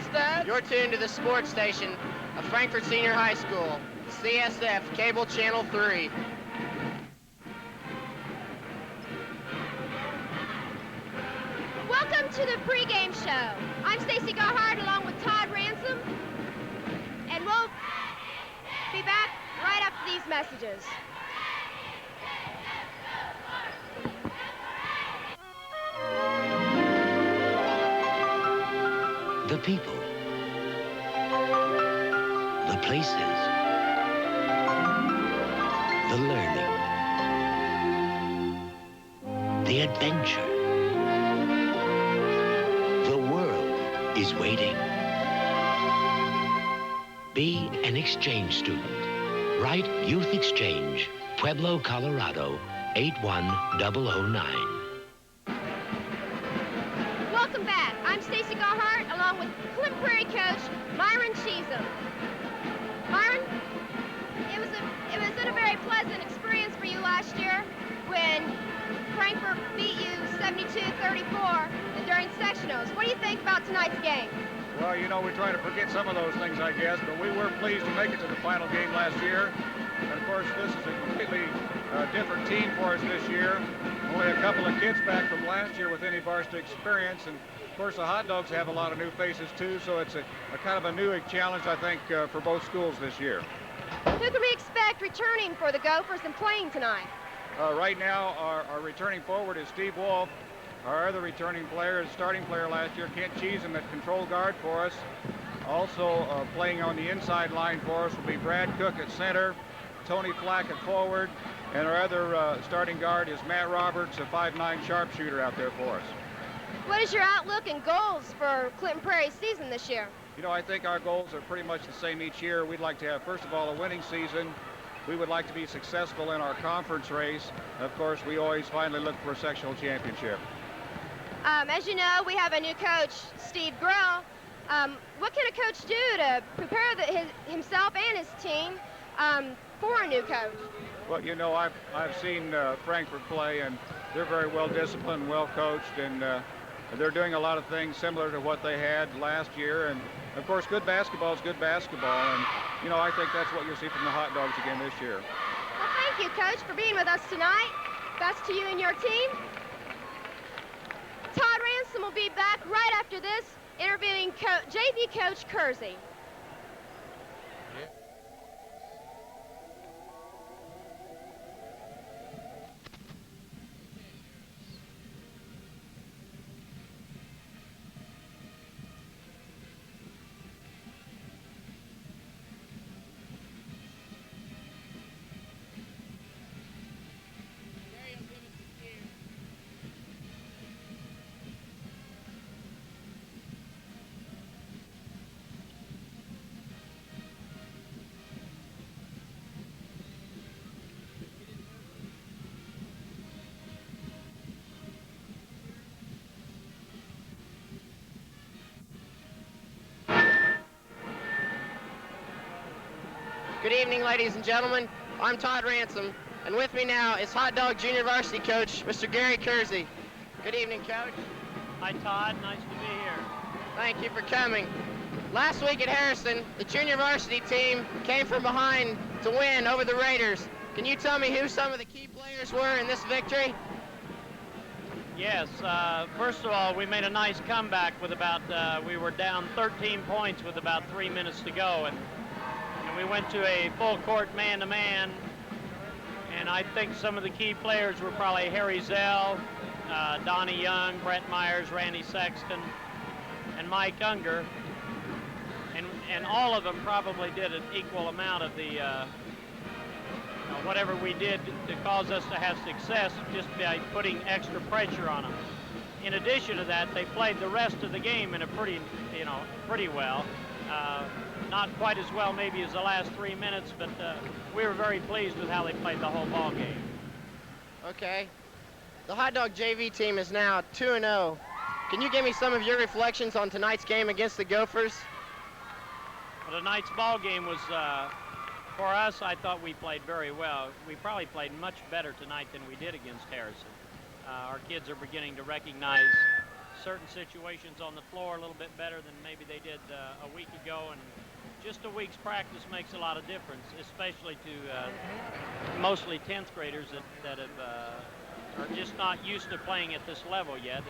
Dad? You're tuned to the sports station of Frankfort Senior High School, CSF, Cable Channel 3. Welcome to the pregame show. I'm Stacy Garhart along with Todd Ransom, and we'll be back right after these messages. The people, the places, the learning, the adventure. The world is waiting. Be an exchange student. Write Youth Exchange, Pueblo, Colorado, 81009. Welcome back. I'm Stacy Garhart along with Clinton Prairie coach Myron Cheatham. Myron, it was a very pleasant experience for you last year when Frankfort beat you 72-34 during sectionals. What do you think about tonight's game? Well, you know, we try to forget some of those things, I guess, but we were pleased to make it to the final game last year. And of course, this is a completely different team for us this year. Only a couple of kids back from last year with any varsity experience. And of course, the Hot Dogs have a lot of new faces too, so it's a kind of a new challenge, I think, for both schools this year. Who can we expect returning for the Gophers and playing tonight? Right now, our returning forward is Steve Wolf. Our other returning player is starting player last year, Kent Cheatham, at control guard for us. Also playing on the inside line for us will be Brad Cook at center, Tony Flack at forward, and our other starting guard is Matt Roberts, a 5'9" sharpshooter out there for us. What is your outlook and goals for Clinton Prairie's season this year? You know, I think our goals are pretty much the same each year. We'd like to have, first of all, a winning season. We would like to be successful in our conference race. Of course, we always finally look for a sectional championship. As you know, we have a new coach, Steve Grell. What can a coach do to prepare himself and his team for a new coach? Well, you know, I've seen Frankfort play, and they're very well disciplined, well coached, and they're doing a lot of things similar to what they had last year. And of course, good basketball is good basketball, and you know, I think that's what you'll see from the Hot Dogs again this year. Well, thank you, Coach, for being with us tonight. Best to you and your team. Todd Ransom will be back right after this, interviewing JV Coach Kersey. Good evening, ladies and gentlemen. I'm Todd Ransom, and with me now is Hot Dog Junior Varsity Coach, Mr. Gary Kersey. Good evening, Coach. Hi, Todd. Nice to be here. Thank you for coming. Last week at Harrison, the junior varsity team came from behind to win over the Raiders. Can you tell me who some of the key players were in this victory? Yes. First of all, we made a nice comeback with we were down 13 points with about 3 minutes to go, and we went to a full court man-to-man, and I think some of the key players were probably Harry Zell, Donnie Young, Brett Myers, Randy Sexton, and Mike Unger, and all of them probably did an equal amount of the whatever we did to cause us to have success just by putting extra pressure on them. In addition to that, they played the rest of the game in a pretty well. Not quite as well maybe as the last 3 minutes, but we were very pleased with how they played the whole ball game. Okay. The Hot Dog JV team is now 2-0. Can you give me some of your reflections on tonight's game against the Gophers? Well, tonight's ball game was, for us, I thought we played very well. We probably played much better tonight than we did against Harrison. Our kids are beginning to recognize certain situations on the floor a little bit better than maybe they did a week ago, and just a week's practice makes a lot of difference, especially to mostly 10th graders that are just not used to playing at this level yet,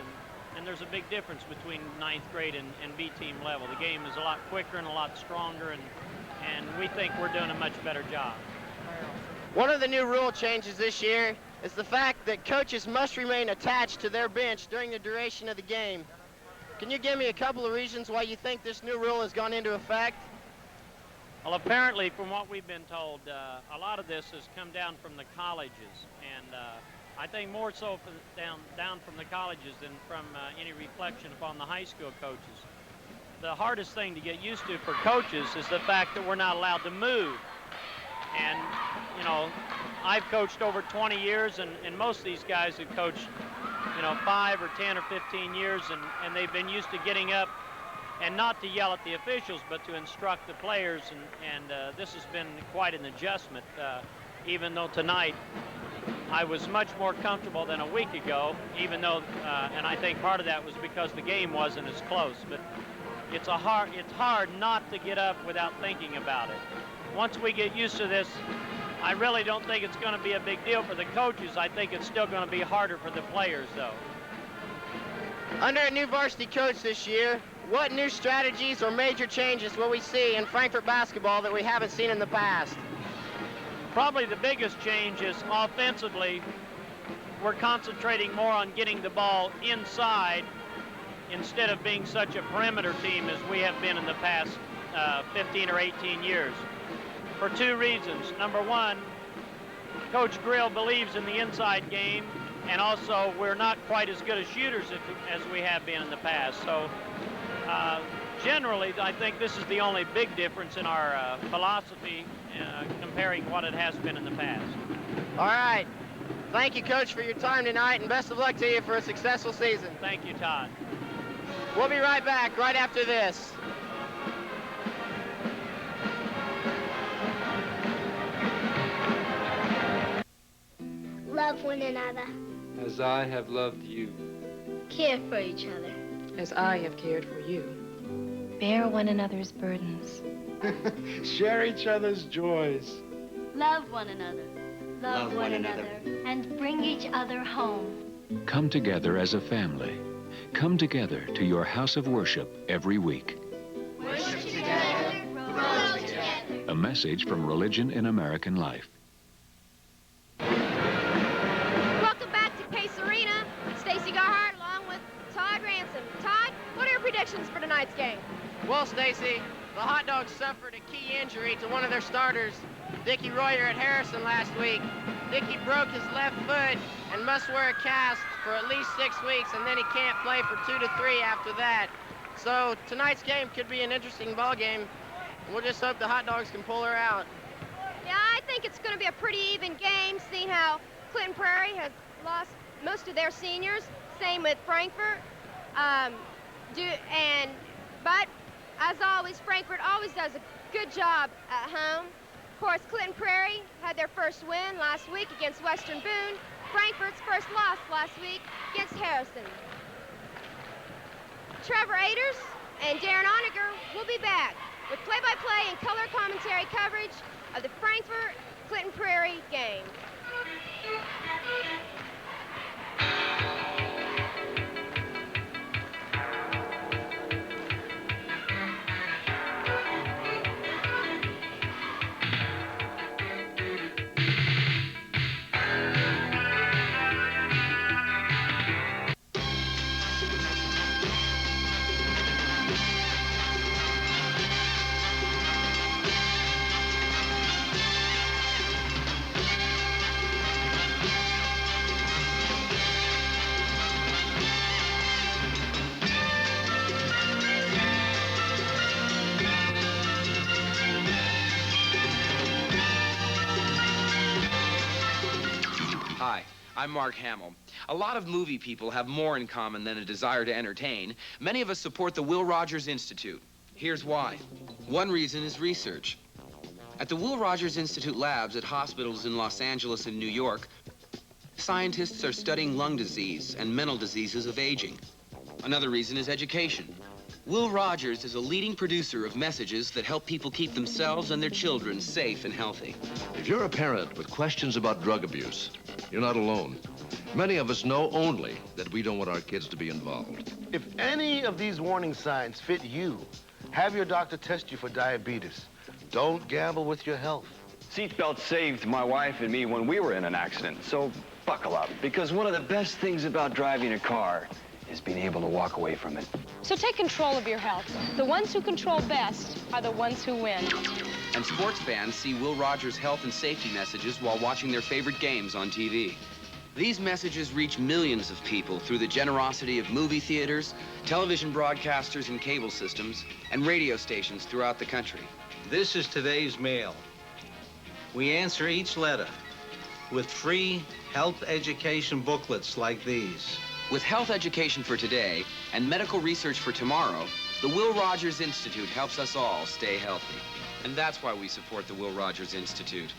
and there's a big difference between 9th grade and B team level. The game is a lot quicker and a lot stronger, and we think we're doing a much better job. One of the new rule changes this year is the fact that coaches must remain attached to their bench during the duration of the game. Can you give me a couple of reasons why you think this new rule has gone into effect? Well, apparently, from what we've been told, a lot of this has come down from the colleges, and I think more so down from the colleges than from any reflection upon the high school coaches. The hardest thing to get used to for coaches is the fact that we're not allowed to move. And, you know, I've coached over 20 years, and most of these guys have coached, you know, 5 or 10 or 15 years, and they've been used to getting up and not to yell at the officials, but to instruct the players, and this has been quite an adjustment, even though tonight I was much more comfortable than a week ago, even though, and I think part of that was because the game wasn't as close, but it's hard not to get up without thinking about it. Once we get used to this, I really don't think it's going to be a big deal for the coaches. I think it's still going to be harder for the players, though. Under a new varsity coach this year, what new strategies or major changes will we see in Frankfort basketball that we haven't seen in the past? Probably the biggest change is offensively, we're concentrating more on getting the ball inside instead of being such a perimeter team as we have been in the past 15 or 18 years. For two reasons. Number one, Coach Grill believes in the inside game, and also we're not quite as good as shooters as we have been in the past. So generally, I think this is the only big difference in our philosophy comparing what it has been in the past. All right. Thank you, Coach, for your time tonight, and best of luck to you for a successful season. Thank you, Todd. We'll be right back right after this. Love one another. As I have loved you. Care for each other. As I have cared for you. Bear one another's burdens. Share each other's joys. Love one another. Love one another. And bring each other home. Come together as a family. Come together to your house of worship every week. Worship together, grow together. A message from Religion in American Life. Welcome back to Pace Arena. Stacy Garhart along with Todd Ransom. Todd, what are your predictions for tonight's game? Well, Stacy, the Hot Dogs suffered a key injury to one of their starters, Dickie Royer at Harrison last week. Dickie broke his left foot and must wear a cast for at least 6 weeks, and then he can't play for 2 to 3 after that. So tonight's game could be an interesting ball game. We'll just hope the Hot Dogs can pull her out. Yeah, I think it's going to be a pretty even game, seeing how Clinton Prairie has lost most of their seniors. Same with Frankfort. But as always, Frankfort always does a good job at home. Of course, Clinton Prairie had their first win last week against Western Boone. Frankfort's first loss last week against Harrison. Trevor Aders and Darren Oniger will be back with play-by-play and color commentary coverage of the Frankfort-Clinton Prairie game. Hi, I'm Mark Hamill. A lot of movie people have more in common than a desire to entertain. Many of us support the Will Rogers Institute. Here's why. One reason is research. At the Will Rogers Institute labs at hospitals in Los Angeles and New York, scientists are studying lung disease and mental diseases of aging. Another reason is education. Will Rogers is a leading producer of messages that help people keep themselves and their children safe and healthy. If you're a parent with questions about drug abuse, you're not alone. Many of us know only that we don't want our kids to be involved. If any of these warning signs fit you, have your doctor test you for diabetes. Don't gamble with your health. Seatbelt saved my wife and me when we were in an accident, so buckle up. Because one of the best things about driving a car is being able to walk away from it. So take control of your health. The ones who control best are the ones who win. And sports fans see Will Rogers' health and safety messages while watching their favorite games on TV. These messages reach millions of people through the generosity of movie theaters, television broadcasters and cable systems, and radio stations throughout the country. This is today's mail. We answer each letter with free health education booklets like these. With health education for today and medical research for tomorrow, the Will Rogers Institute helps us all stay healthy. And that's why we support the Will Rogers Institute.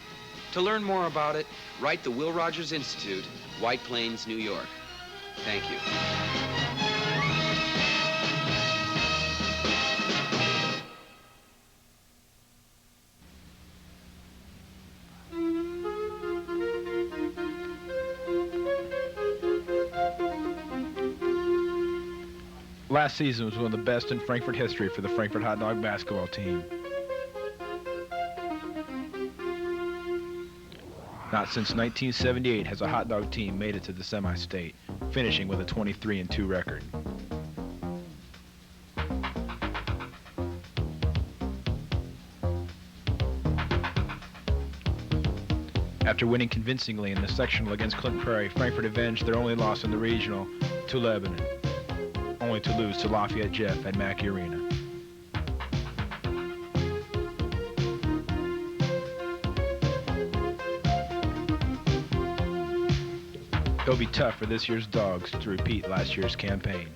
To learn more about it, write the Will Rogers Institute, White Plains, New York. Thank you. Last season was one of the best in Frankfort history for the Frankfort Hot Dog basketball team. Not since 1978 has a hot dog team made it to the semi-state, finishing with a 23-2 record. After winning convincingly in the sectional against Clinton Prairie, Frankfort avenged their only loss in the regional to Lebanon, only to lose to Lafayette Jeff at Mackey Arena. It'll be tough for this year's Dogs to repeat last year's campaign.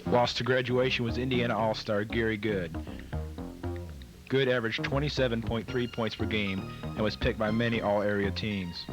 Lost to graduation was Indiana All-Star Gary Good. Good averaged 27.3 points per game and was picked by many all-area teams.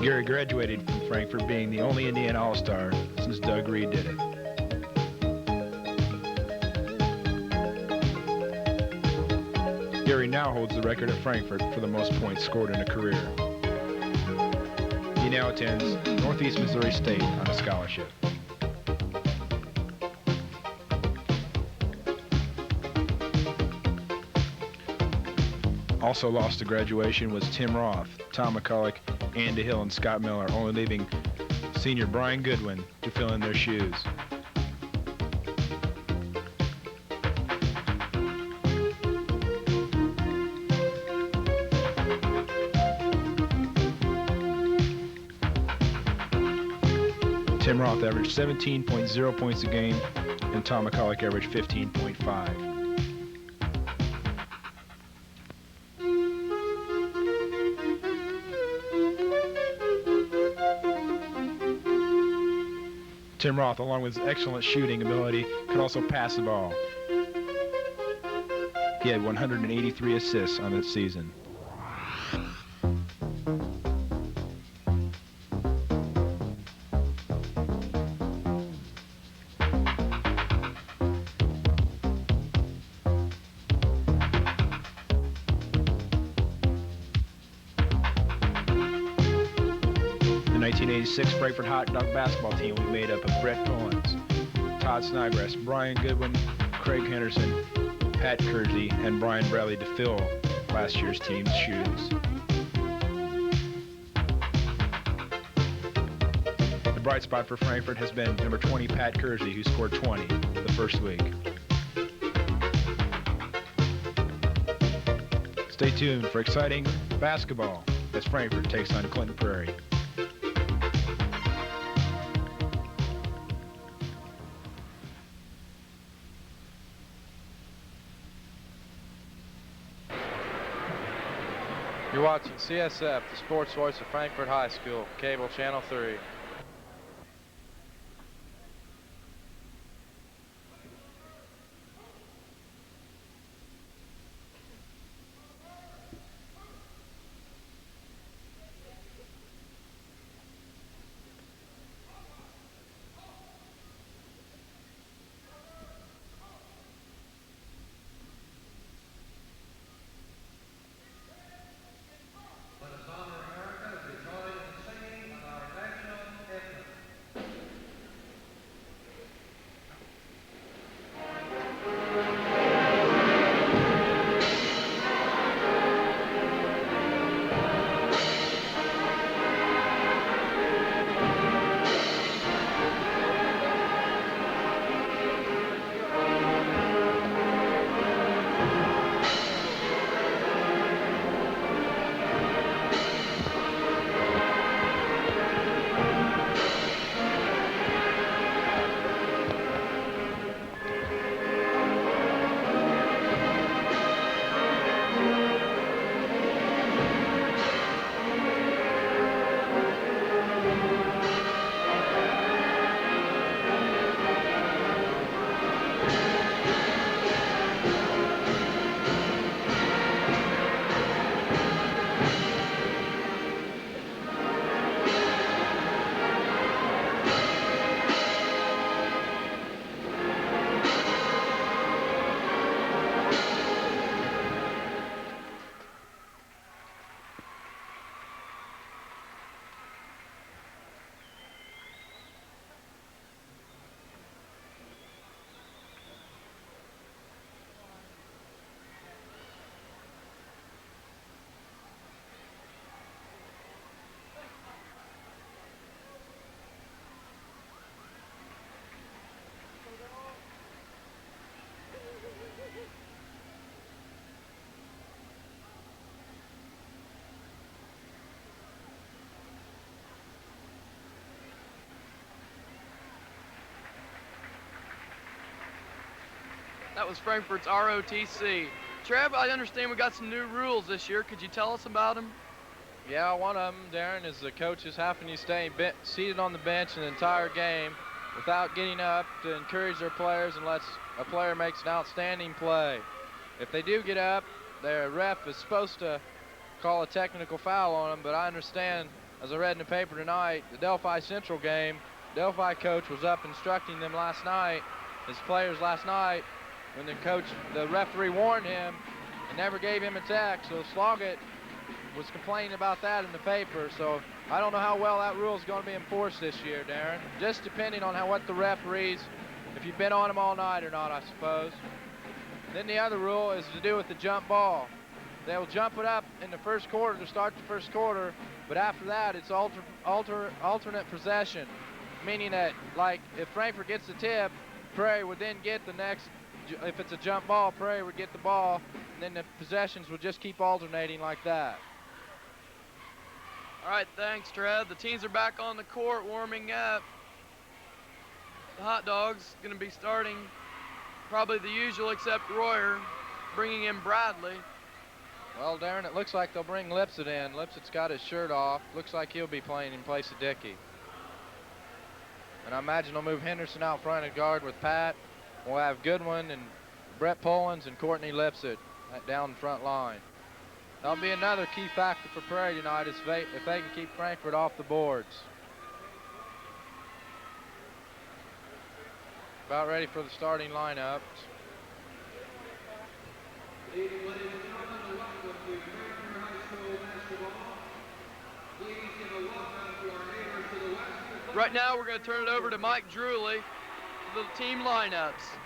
Gary graduated from Frankfort, being the only Indiana All-Star since Doug Reed did it. Gary now holds the record at Frankfort for the most points scored in a career. He now attends Northeast Missouri State on a scholarship. Also lost to graduation was Tim Roth, Tom McCulloch, Andy Hill, and Scott Miller, only leaving senior Brian Goodwin to fill in their shoes. Tim Roth averaged 17.0 points a game, and Tom McCulloch averaged 15.5. Tim Roth, along with his excellent shooting ability, could also pass the ball. He had 183 assists on that season. In 1986 Frankfurt Hot Dog basketball team will be made up of Brett Pullins, Todd Snodgrass, Brian Goodwin, Craig Henderson, Pat Kersey, and Brian Bradley to fill last year's team's shoes. The bright spot for Frankfurt has been number 20 Pat Kersey, who scored 20 the first week. Stay tuned for exciting basketball as Frankfurt takes on Clinton Prairie. You're watching CSF, the sports voice of Frankfurt High School, cable channel 3. That was Frankfurt's ROTC. Trev, I understand we got some new rules this year. Could you tell us about them? Yeah, one of them, Darren, is the coaches having you stay seated on the bench the entire game without getting up to encourage their players unless a player makes an outstanding play. If they do get up, their ref is supposed to call a technical foul on them, but I understand, as I read in the paper tonight, the Delphi Central game, Delphi coach was up instructing them last night, his players last night, when the referee warned him and never gave him a tech. So Sloggett was complaining about that in the paper. So I don't know how well that rule is going to be enforced this year, Darren. Just depending on what the referees, if you've been on them all night or not, I suppose. Then the other rule is to do with the jump ball. They'll jump it up in the first quarter to start the first quarter, but after that it's alternate possession, meaning that, like, if Frankfurt gets the tip, Prairie would then get the next. If it's a jump ball, Prairie would get the ball, and then the possessions would just keep alternating like that. All right, thanks, Trev. The teams are back on the court warming up. The Hot Dogs going to be starting probably the usual except Royer, bringing in Bradley. Well, Darren, it looks like they'll bring Lipset in. Lipset's got his shirt off. Looks like he'll be playing in place of Dickey. And I imagine they'll move Henderson out front and guard with Pat. We'll have Goodwin and Brett Pullins and Courtney Lipset down the front line. That'll be another key factor for Prairie tonight if they can keep Frankfurt off the boards. About ready for the starting lineups. Ladies and gentlemen, welcome to Frankfurt High School basketball. Please give a welcome to our neighbors to Right now, we're going to turn it over to Mike Drewley for the team lineups.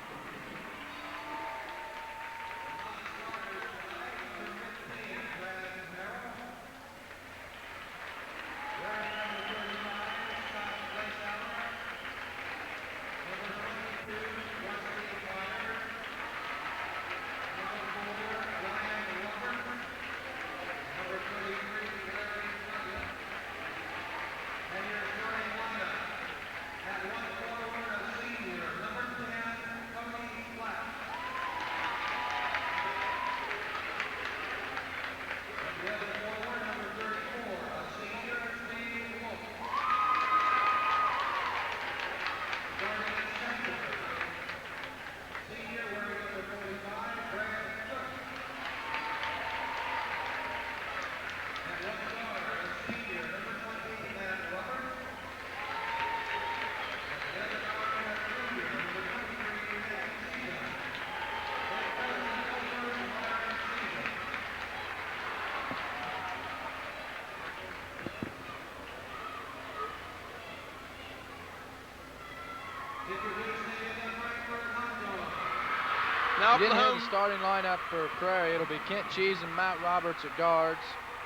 Now for the home starting lineup for Prairie. It'll be Kent Cheese and Matt Roberts at guards,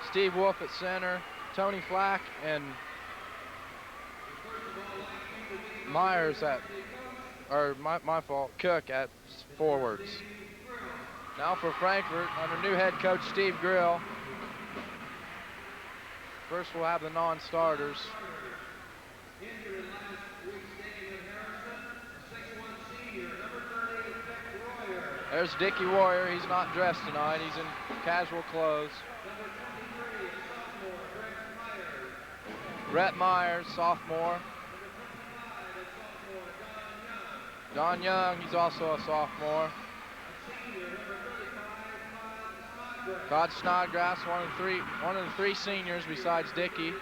Steve Wolf at center, Tony Flack and Myers at, or my fault, Cook at forwards. Now for Frankfort, under new head coach Steve Grill. First we'll have the non-starters. There's Dickie Royer. He's not dressed tonight. He's in casual clothes. Brett Myers, sophomore. Don Young, he's also a sophomore. Todd Snodgrass, one of the three seniors besides Dickie.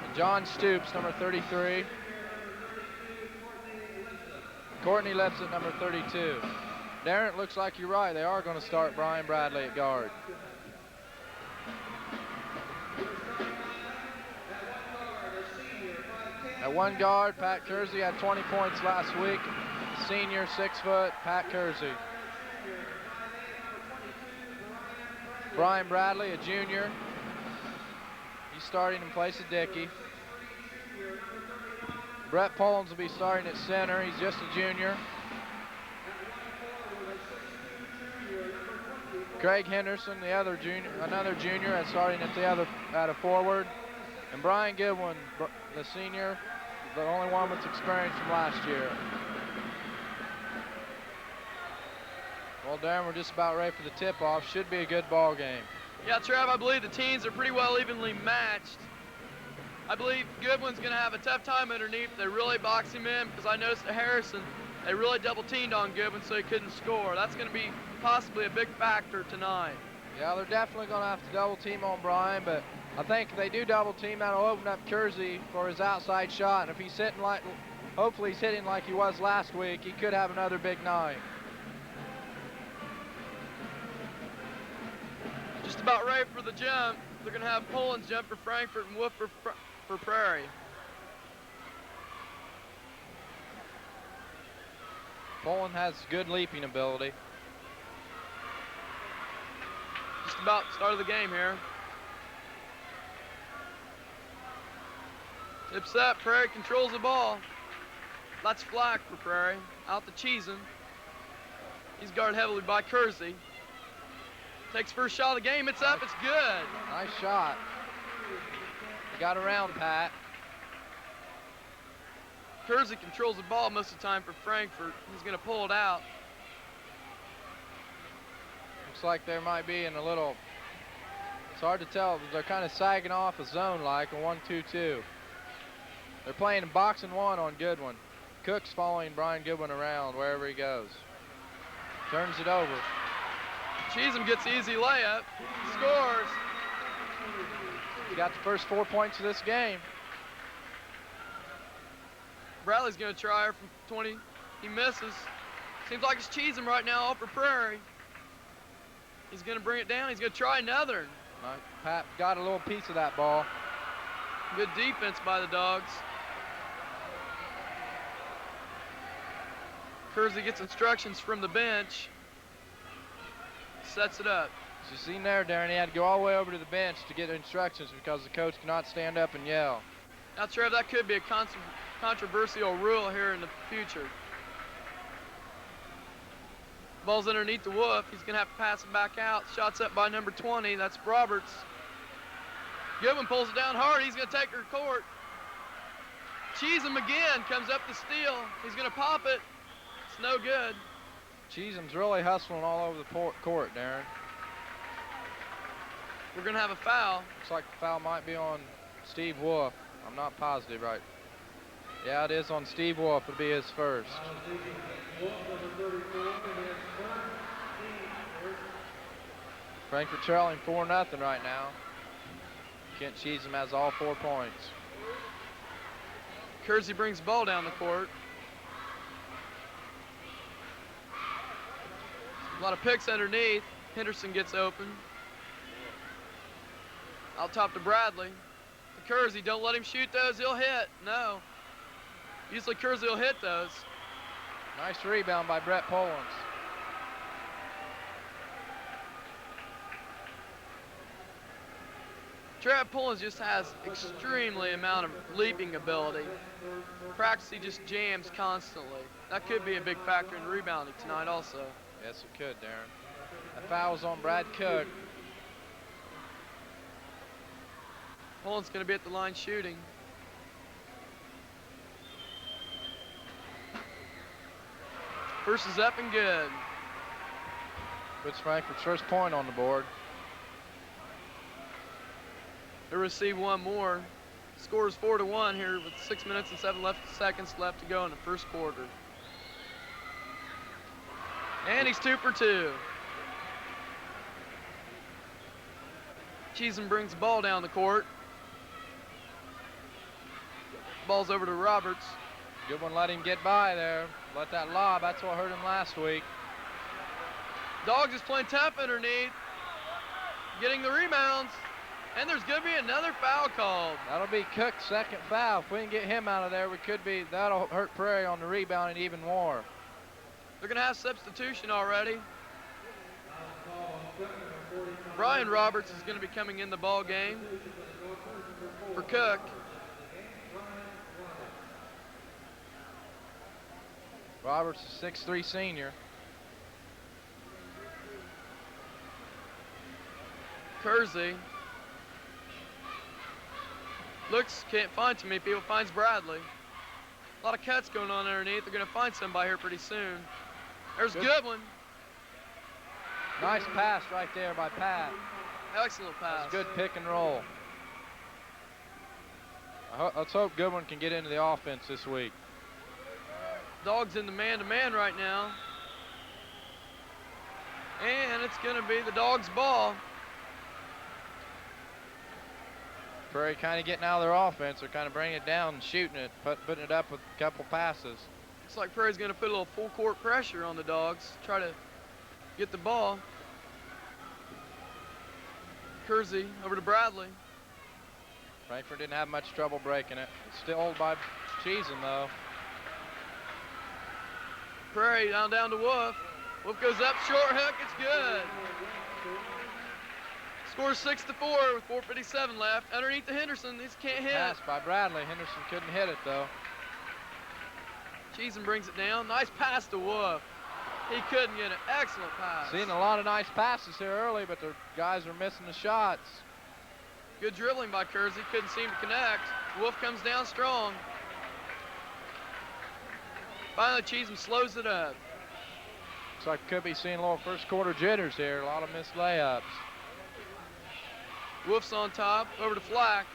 And John Stoops, number 33. Courtney Lips at number 32. Darren, it looks like you're right. They are going to start Brian Bradley at guard. At one guard, Pat Kersey had 20 points last week. Senior, 6 foot, Pat Kersey. Brian Bradley, a junior. He's starting in place of Dickey. Brett Pollins will be starting at center. He's just a junior. Craig Henderson, the other junior, another junior, is starting at a forward. And Brian Goodwin, the senior, the only one with experience from last year. Well, Darren, we're just about ready for the tip-off. Should be a good ball game. Yeah, Trev, I believe the teams are pretty well evenly matched. I believe Goodwin's going to have a tough time underneath. They really box him in because I noticed at Harrison, they really double-teamed on Goodwin so he couldn't score. That's going to be possibly a big factor tonight. Yeah, they're definitely going to have to double-team on Brian, but I think if they do double-team, that'll open up Kersey for his outside shot. And if he's hitting like, hopefully he's hitting like he was last week, he could have another big night. Just about ready for the jump. They're going to have Pollins jump for Frankfort and Wolf for Prairie. Poland has good leaping ability. Just about the start of the game here. Tips up, Prairie controls the ball. That's Flack for Prairie. Out to Cheesen. He's guarded heavily by Kersey. Takes first shot of the game, it's up, it's good. Nice shot. Got around Pat. Kersey controls the ball most of the time for Frankfort. He's going to pull it out. Looks like there might be in a little, it's hard to tell. They're kind of sagging off a zone like a 1-2-2. They're playing box and one on Goodwin. Cook's following Brian Goodwin around wherever he goes. Turns it over. Cheesen gets the easy layup. Scores. He got the first 4 points of this game. Bradley's going to try her from 20. He misses. Seems like it's Cheesen right now off for Prairie. He's going to bring it down. He's going to try another. Pat got a little piece of that ball. Good defense by the Dogs. Kersey gets instructions from the bench. Sets it up. As you seen there, Darren, he had to go all the way over to the bench to get instructions because the coach cannot stand up and yell. Now, Trev, that could be a controversial rule here in the future. Ball's underneath the Wolf. He's going to have to pass it back out. Shots up by number 20. That's Roberts. Goodwin pulls it down hard. He's going to take her court. Cheesem again comes up to steal. He's going to pop it. It's no good. Cheesem's really hustling all over the court, Darren. We're going to have a foul. Looks like the foul might be on Steve Wolf. I'm not positive, right? Yeah, it is on Steve Wolf. It'll be his first. Frankfort trailing 4-0 right now. Kent Cheesem has all 4 points. Kersey brings the ball down the court. A lot of picks underneath. Henderson gets open. Out top to Bradley. To Kersey, don't let him shoot those, he'll hit. No. Usually Kersey will hit those. Nice rebound by Brett Polans. Trav Pullins just has extremely amount of leaping ability. Practice, he just jams constantly. That could be a big factor in rebounding tonight also. Yes, it could, Darren. The foul's on Brad Cook. Pullins going to be at the line shooting. First is up and good. Puts Frankfurt's first point on the board. They receive one more. Score is 4-1 here with 6 minutes and 7 seconds left to go in the first quarter. And he's 2 for 2. Cheesem brings the ball down the court. Ball's over to Roberts. Good one, let him get by there. Let that lob, that's what hurt him last week. Dogs is playing tough underneath. Getting the rebounds. And there's going to be another foul called. That'll be Cook's second foul. If we can get him out of there, that'll hurt Prairie on the rebounding even more. They're going to have substitution already. Brian Roberts is going to be coming in the ball game for Cook. Roberts is 6'3" senior. Kersey. Looks, can't find too many people, finds Bradley. A lot of cuts going on underneath. They're going to find somebody here pretty soon. There's Goodwin. Nice pass right there by Pat. Excellent pass. That's good pick and roll. Let's hope Goodwin can get into the offense this week. Dogs in the man-to-man right now. And it's going to be the Dogs' ball. Prairie kind of getting out of their offense. They're kind of bringing it down and shooting it, putting it up with a couple passes. Looks like Prairie's going to put a little full court pressure on the Dogs. Try to get the ball. Kersey over to Bradley. Frankfort didn't have much trouble breaking it. It's still owned by Cheesem, though. Prairie down to Wolf. Wolf goes up, short hook, it's good. Score 6-4 with 4:57 left. Underneath the Henderson, this can't hit. Pass by Bradley. Henderson couldn't hit it, though. Cheesem brings it down. Nice pass to Wolf. He couldn't get it. Excellent pass. Seen a lot of nice passes here early, but the guys are missing the shots. Good dribbling by Kersey. Couldn't seem to connect. Wolf comes down strong. Finally, Cheesem slows it up. Looks like could be seeing a little first quarter jitters here. A lot of missed layups. Wolf's on top, over to Flack.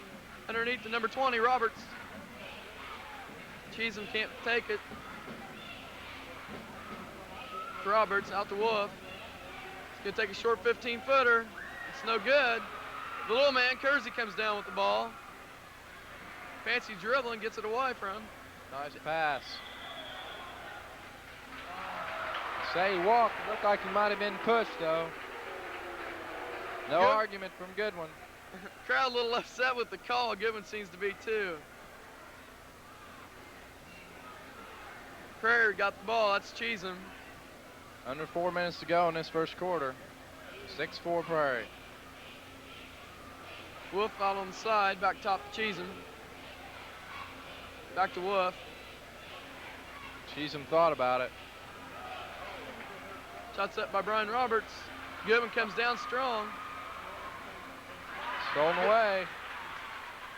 Underneath the number 20, Roberts. Cheesem can't take it. Roberts out to Wolf. He's gonna take a short 15-footer. It's no good. The little man, Kersey, comes down with the ball. Fancy dribbling, gets it away from him. Nice pass. Say he walked. It looked like he might have been pushed, though. No argument from Goodwin. Crowd a little upset with the call. Goodwin seems to be too. Prairie got the ball. That's Cheesem. Under 4 minutes to go in this first quarter. 6-4 Prairie. Wolf out on the side. Back top to Cheesem. Back to Wolf. Cheesem thought about it. Shot set by Brian Roberts. Goodwin comes down strong. Stolen away.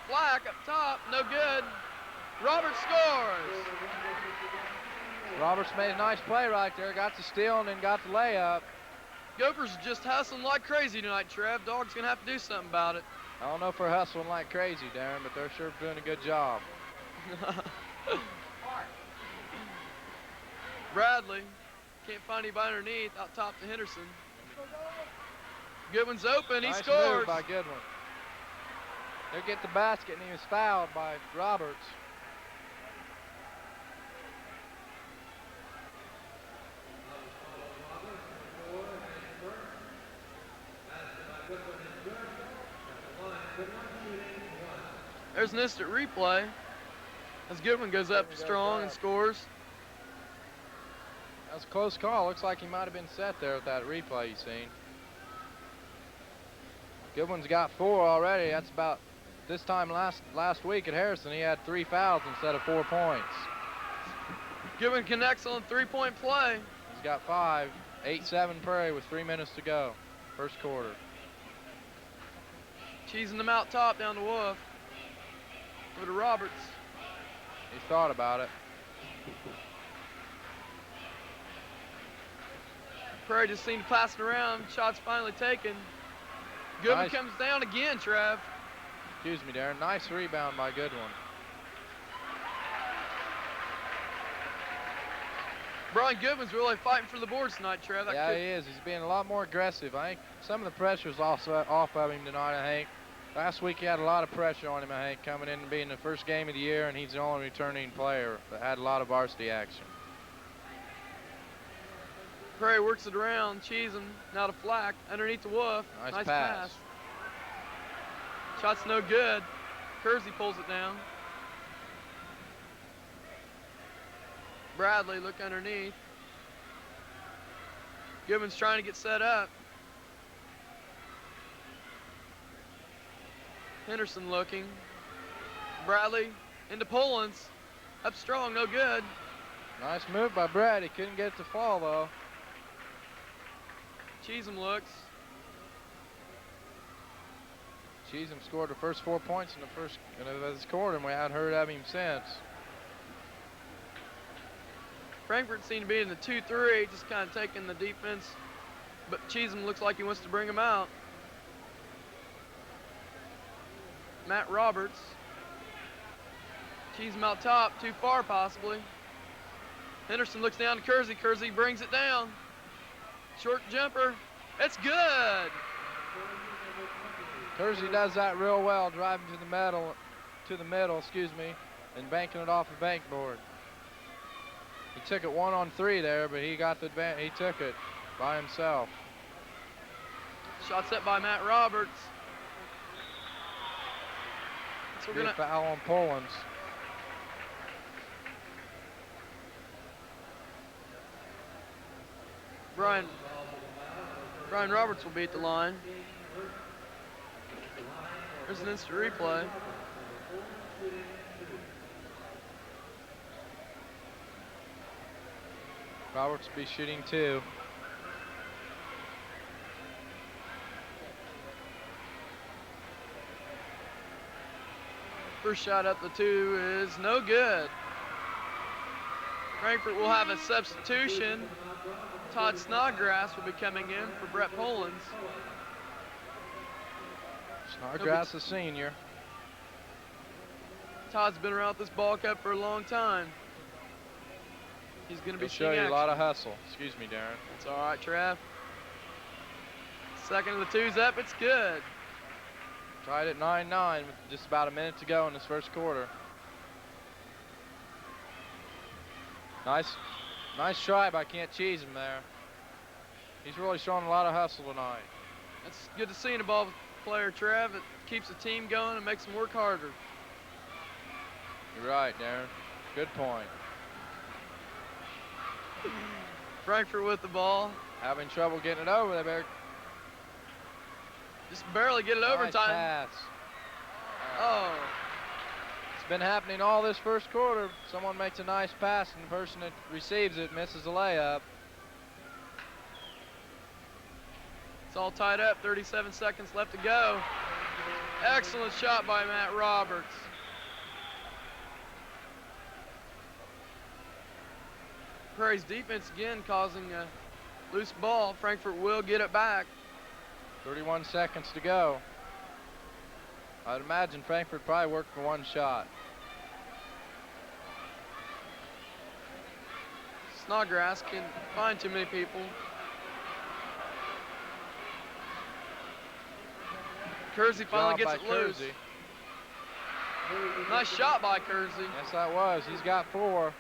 Flack up top, no good. Roberts scores. Roberts made a nice play right there. Got the steal and then got the layup. Gophers are just hustling like crazy tonight, Trev. Dog's gonna have to do something about it. I don't know if they're hustling like crazy, Darren, but they're sure doing a good job. Bradley can't find anybody underneath. Out top to Henderson. Goodwin's open. He Nice scores. move by Goodwin. He'll get the basket, and he was fouled by Roberts. There's an instant replay as Goodwin goes up strong and scores. That was a close call. Looks like he might have been set there with that replay you've seen. Goodwin's got 4 already. That's about this time last week at Harrison. He had 3 fouls instead of 4 points. Goodwin connects on three-point play. He's got 5. 8-7 Prairie with 3 minutes to go. First quarter. Cheesing them out top down to Wolf. Over to Roberts. He thought about it. Prairie just seemed to pass it around. Shot's finally taken. Goodwin Nice. comes down again, Trev. Excuse me, Darren. Nice rebound by Goodwin. Brian Goodwin's really fighting for the boards tonight, Trev. Yeah, he is. He's being a lot more aggressive. I think some of the pressure's also off of him tonight, I think. Last week he had a lot of pressure on him, I think, coming in and being the first game of the year, and he's the only returning player that had a lot of varsity action. Prairie works it around. Cheesem now to Flack underneath the Wolf. Nice pass. Shot's no good. Kersey pulls it down. Bradley look underneath. Goodwin's trying to get set up. Henderson looking. Bradley into Polans. Up strong, no good. Nice move by Brad. He couldn't get it to fall, though. Cheesem looks. Cheesem scored the first 4 points in the first of his quarter, and we hadn't heard of him since. Frankfurt seemed to be in the 2-3, just kind of taking the defense. But Cheesem looks like he wants to bring him out. Matt Roberts. Cheesem out top, too far possibly. Henderson looks down to Kersey. Kersey brings it down. Short jumper. It's good. Kersey does that real well, driving to the middle, and banking it off the backboard. He took it 1-on-3 there, but he took it by himself. Shot set by Matt Roberts. So we're Good foul on Polans. Brian Roberts will be at the line. There's an instant replay. Roberts will be shooting 2. First shot up the 2 is no good. Frankfurt will have a substitution. Todd Snodgrass will be coming in for Brett Polans. Snodgrass, a senior. Todd's been around this ball cup for a long time. He's going to be He'll show you seeing a lot action. of hustle. Excuse me, Darren. It's all right, Trav. Second of the 2's up. It's good. Tried at 9-9 with just about a minute to go in this first quarter. Nice try by Kent Cheesem there. He's really showing a lot of hustle tonight. It's good to see in a ball with player, Trev. It keeps the team going and makes them work harder. You're right, Darren. Good point. Frankfurt with the ball. Having trouble getting it over there. Just barely get it over Nice time. pass. Oh. It's been happening all this first quarter. Someone makes a nice pass and the person that receives it misses a layup. It's all tied up, 37 seconds left to go. Excellent shot by Matt Roberts. Prairie's defense again causing a loose ball. Frankfurt will get it back. 31 seconds to go. I'd imagine Frankfurt probably worked for one shot. Snodgrass can find too many people. Kersey finally gets it loose. Nice shot by Kersey. Yes, that was. He's got 4.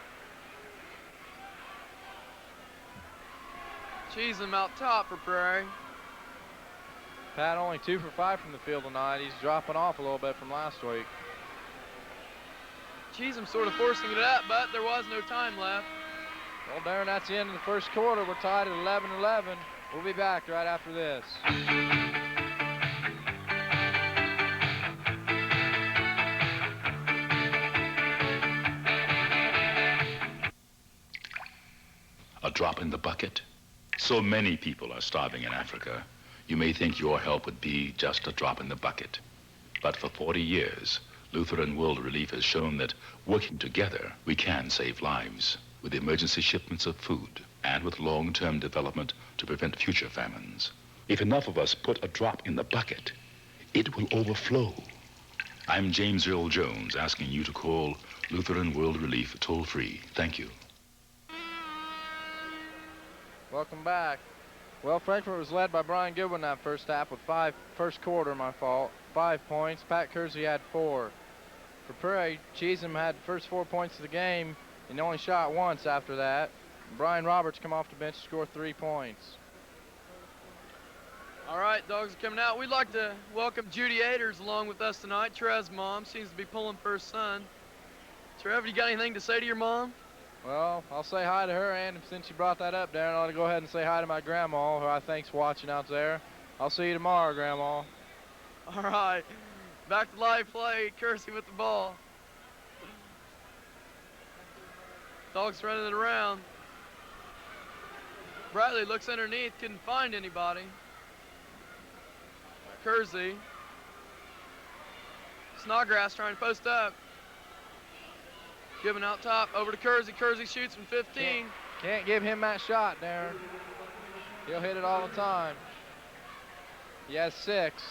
Cheesem out top for Prairie. Pat only 2 for 5 from the field tonight. He's dropping off a little bit from last week. Cheesem sort of forcing it up, but there was no time left. Well, Darren, that's the end of the first quarter. We're tied at 11-11. We'll be back right after this. A drop in the bucket? So many people are starving in Africa. You may think your help would be just a drop in the bucket. But for 40 years, Lutheran World Relief has shown that working together, we can save lives with emergency shipments of food and with long-term development to prevent future famines. If enough of us put a drop in the bucket, it will overflow. I'm James Earl Jones, asking you to call Lutheran World Relief toll-free. Thank you. Welcome back. Well, Frankfurt was led by Brian Goodwin that first half with 5 points. Pat Kersey had 4. For Prairie, Cheesem had the first 4 points of the game and only shot once after that. Brian Roberts come off the bench to score 3 points. All right, dogs are coming out. We'd like to welcome Judy Aders along with us tonight. Trev's mom seems to be pulling for her son. Trev, you got anything to say to your mom? Well, I'll say hi to her, and since you brought that up, Darren, I'll go ahead and say hi to my grandma, who I think's watching out there. I'll see you tomorrow, Grandma. All right, back to live play. Kersey with the ball. Dogs running it around. Bradley looks underneath, couldn't find anybody. Kersey. Snodgrass trying to post up. Giving out top, over to Kersey. Kersey shoots from 15. Can't give him that shot, Darren. He'll hit it all the time. He has 6.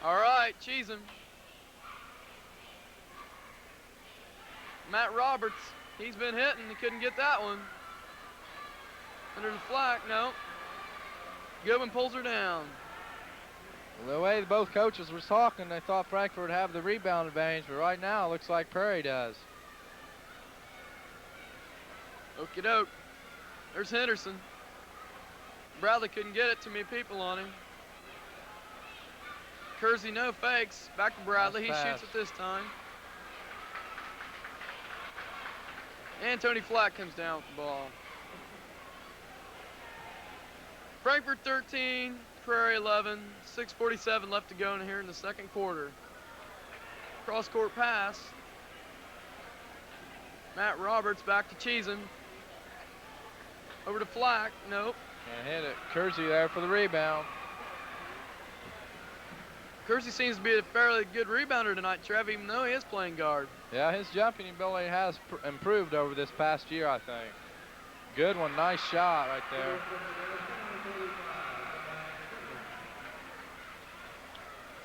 All right, Cheesem. Matt Roberts, he's been hitting. He couldn't get that one. Under the flag, no. Goodwin pulls her down. Well, the way both coaches were talking, they thought Frankfurt would have the rebound advantage, but right now it looks like Prairie does. Okie doke. There's Henderson. Bradley couldn't get it. Too many people on him. Kersey no fakes. Back to Bradley. He shoots it this time. And Tony Flack comes down with the ball. Frankfurt 13, Prairie 11. 6:47 left to go in here in the second quarter. Cross-court pass. Matt Roberts back to Cheesem. Over to Flack. Nope. Can't hit it. Kersey there for the rebound. Kersey seems to be a fairly good rebounder tonight, Trev, even though he is playing guard. Yeah, his jumping ability has improved over this past year, I think. Good one. Nice shot right there.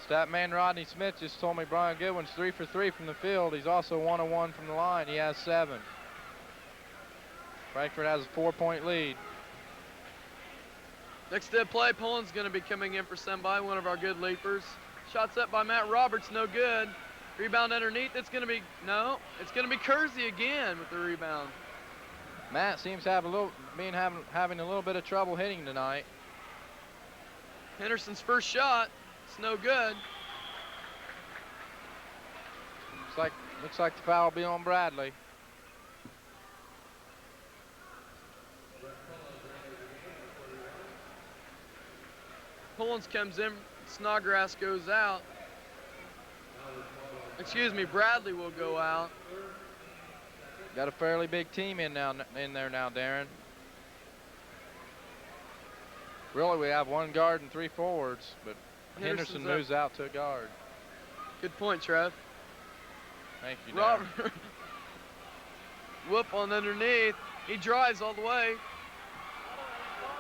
Stat man Rodney Smith just told me Brian Goodwin's 3 for 3 from the field. He's also 1 of 1 from the line. He has 7. Frankfurt has a 4-point lead. Next step play, Pullen's going to be coming in for Sembai, one of our good leapers. Shots up by Matt Roberts, no good. Rebound underneath, it's going to be, no, it's going to be Kersey again with the rebound. Matt seems to have having a little bit of trouble hitting tonight. Henderson's first shot, It's no good. Looks like the foul will be on Bradley. Pullins comes in, Snodgrass goes out. Excuse me, Bradley will go out. Got a fairly big team in there now, Darren. Really, we have 1 guard and 3 forwards, but Henderson moves out to a guard. Good point, Trev. Thank you, Darren. Robert. Whoop on underneath. He drives all the way.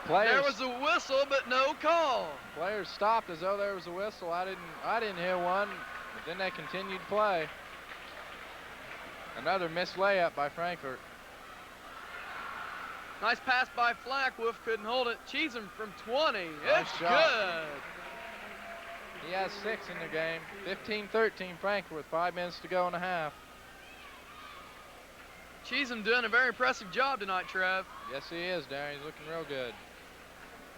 There was a whistle, but no call. Players stopped as though there was a whistle. I didn't hear one, but then they continued to play. Another missed layup by Frankfurt. Nice pass by Flack. Wolf couldn't hold it. Cheatham from 20. Nice It's shot. good. He has 6 in the game. 15-13 Frankfurt with 5 minutes to go in the half. Cheatham doing a very impressive job tonight, Trev. Yes, he is, Darren. He's looking real good.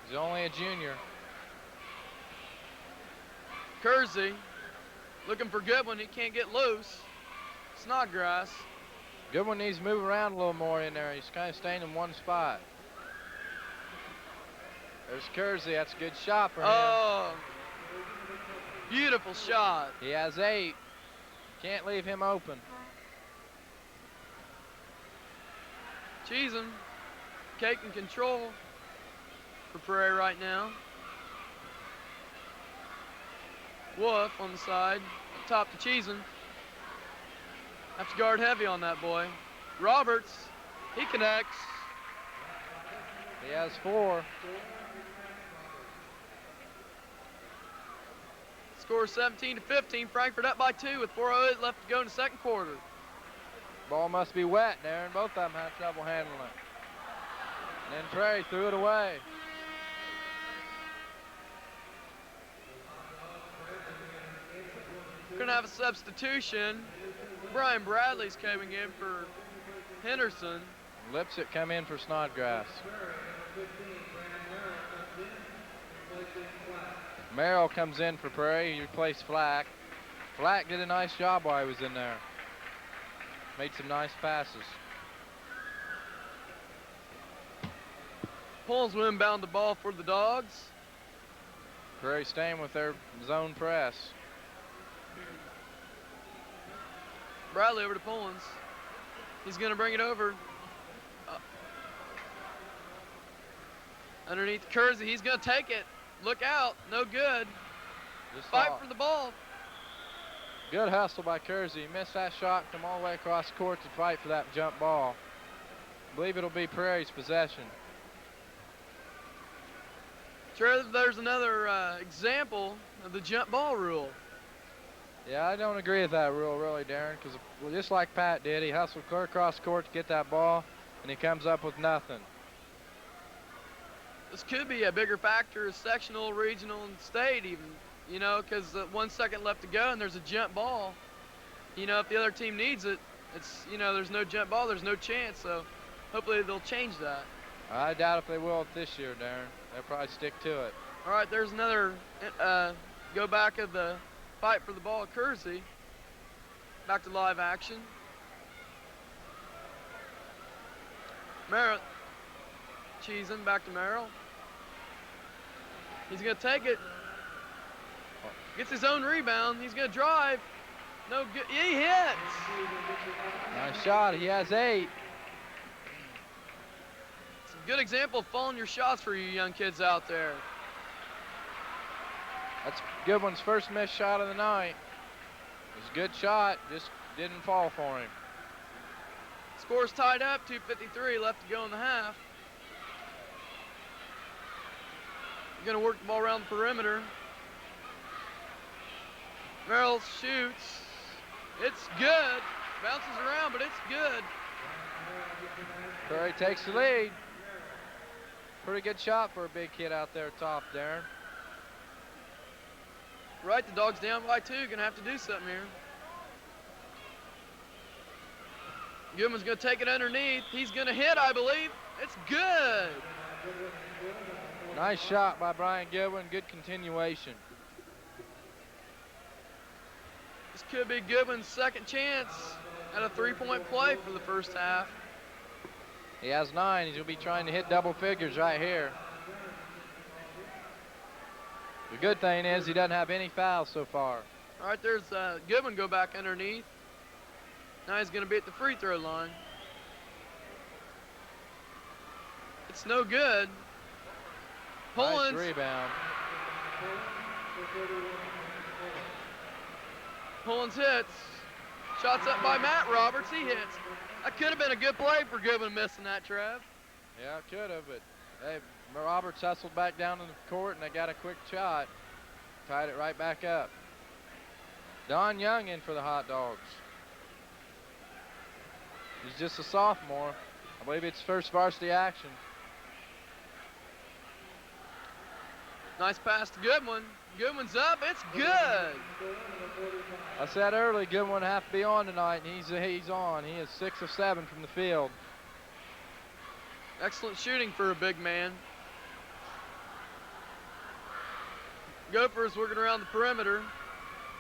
He's only a junior. Kersey looking for Goodwin. He can't get loose. Snodgrass. Goodwin needs to move around a little more in there. He's kind of staying in one spot. There's Kersey. That's a good shot for him. Oh, beautiful shot. He has 8. Can't leave him open. Cheatham taking control for Prairie right now. Wolf on the side, up top to Cheatham. Have to guard heavy on that boy. Roberts, he connects. He has 4. Score 17-15. Frankfurt up by 2 with 4:08 left to go in the second quarter. Ball must be wet, Darren. Both of them have trouble handling it. And then Prairie threw it away. We're gonna have a substitution. Brian Bradley's coming in for Henderson. Lipsett come in for Snodgrass. Merrill comes in for Prairie. He replaced Flack. Flack did a nice job while he was in there. Made some nice passes. Pulls will inbound the ball for the Dogs. Prairie staying with their zone press. Bradley over to Pullins. He's going to bring it over. Underneath Kersey. He's going to take it. Look out. No good. Fight for the ball. Good hustle by Kersey. He missed that shot. Come all the way across the court to fight for that jump ball. I believe it'll be Prairie's possession. Trev, there's another example of the jump ball rule. Yeah, I don't agree with that rule, really, Darren, because just like Pat did, he hustled clear across the court to get that ball, and he comes up with nothing. This could be a bigger factor as sectional, regional, and state even, you know, because 1 second left to go and there's a jump ball. You know, if the other team needs it, it's, you know, there's no jump ball, there's no chance, so hopefully they'll change that. I doubt if they will this year, Darren. They'll probably stick to it. All right, there's another go back of the fight for the ball at Kersey. Back to live action. Merritt. Cheatham back to Merrill. He's going to take it. Gets his own rebound. He's going to drive. No good. He hits. Nice shot. He has 8. It's a good example of following your shots for you young kids out there. That's Goodwin's first missed shot of the night. It was a good shot, just didn't fall for him. Score's tied up, 2:53 left to go in the half. Gonna work the ball around the perimeter. Merrill shoots. It's good. Bounces around, but it's good. Prairie takes the lead. Pretty good shot for a big kid out there top, Darren. Right, the Dogs down by 2. Gonna have to do something here. Goodman's gonna take it underneath. He's gonna hit, I believe. It's good. Nice shot by Brian Goodwin. Good continuation. could be Goodwin's second chance at a three-point play for the first half. He has 9. He's going to be trying to hit double figures right here. The good thing is he doesn't have any fouls so far. All right, there's Goodwin go back underneath. Now he's going to be at the free throw line. It's no good. Nice rebound. Pullins hits. Shots up by Matt Roberts. He hits. That could have been a good play for Goodwin missing that, Trev. Yeah, it could have, but hey, Roberts hustled back down in the court, and they got a quick shot. Tied it right back up. Don Young in for the Hot Dogs. He's just a sophomore. I believe it's first varsity action. Nice pass to Goodwin. Goodwin's up. It's good. I said early, Goodwin have to be on tonight, and he's on. He is 6 of 7 from the field. Excellent shooting for a big man. Gophers working around the perimeter,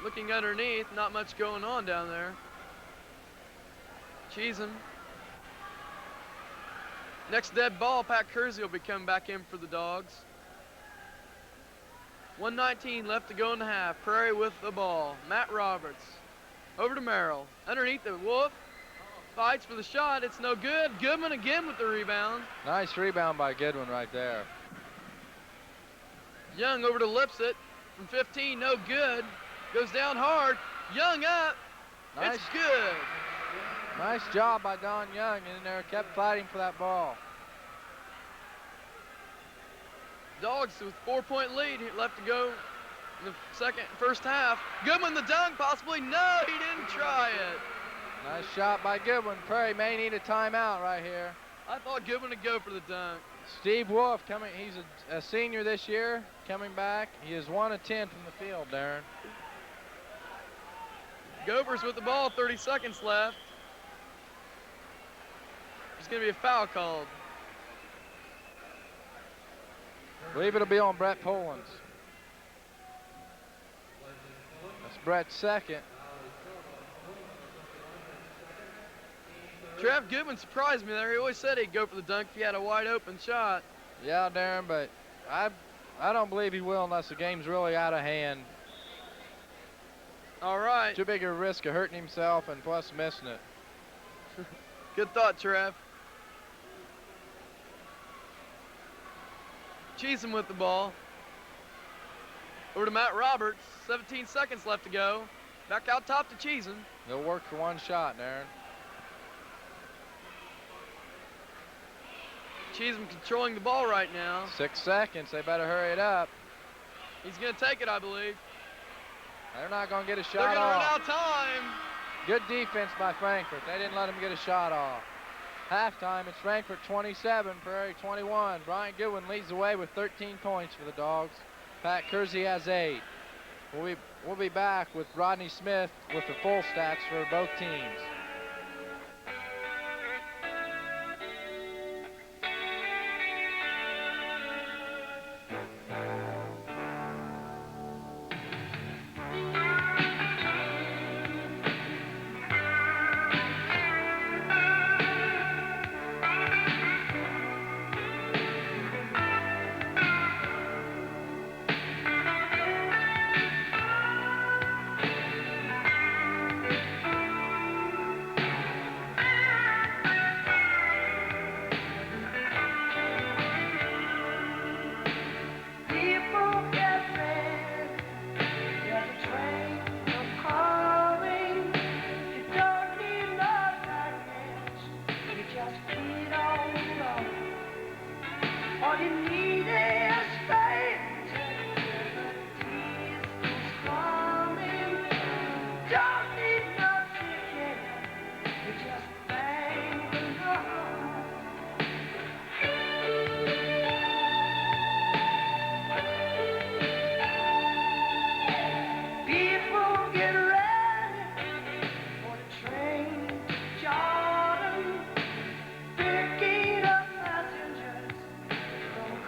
looking underneath. Not much going on down there. Cheesem. Next dead ball, Pat Kersey will be coming back in for the Dogs. 1:19 left to go in the half. Prairie with the ball. Matt Roberts. Over to Merrill. Underneath the Wolf. Fights for the shot. It's no good. Goodman again with the rebound. Nice rebound by Goodwin right there. Young over to Lipset. From 15, no good. Goes down hard. Young up. Nice. It's good. Nice job by Don Young in there. Kept fighting for that ball. Dogs with 4-point lead left to go in the first half. Goodwin the dunk, possibly. No, he didn't try it. Nice shot by Goodwin. Prairie may need a timeout right here. I thought Goodwin would go for the dunk. Steve Wolf coming. He's a senior this year, coming back. He is 1 of 10 from the field, Darren. Gophers with the ball, 30 seconds left. There's going to be a foul called. I believe it'll be on Brett Polans. That's Brett's second. Trev Goodwin surprised me there. He always said he'd go for the dunk if he had a wide open shot. Yeah, Darren, but I don't believe he will unless the game's really out of hand. All right. Too big a risk of hurting himself and plus missing it. Good thought, Trev. Cheesem with the ball. Over to Matt Roberts. 17 seconds left to go. Back out top to Cheesem. They'll work for one shot, Darren. Cheesem controlling the ball right now. 6 seconds. They better hurry it up. He's going to take it, I believe. They're not going to get a shot They're going to run off. out of time. Good defense by Frankfurt. They didn't let him get a shot off. Halftime, it's Frankfurt 27, Prairie 21. Brian Goodwin leads the way with 13 points for the Dogs. Pat Kersey has 8. We'll be back with Rodney Smith with the full stats for both teams.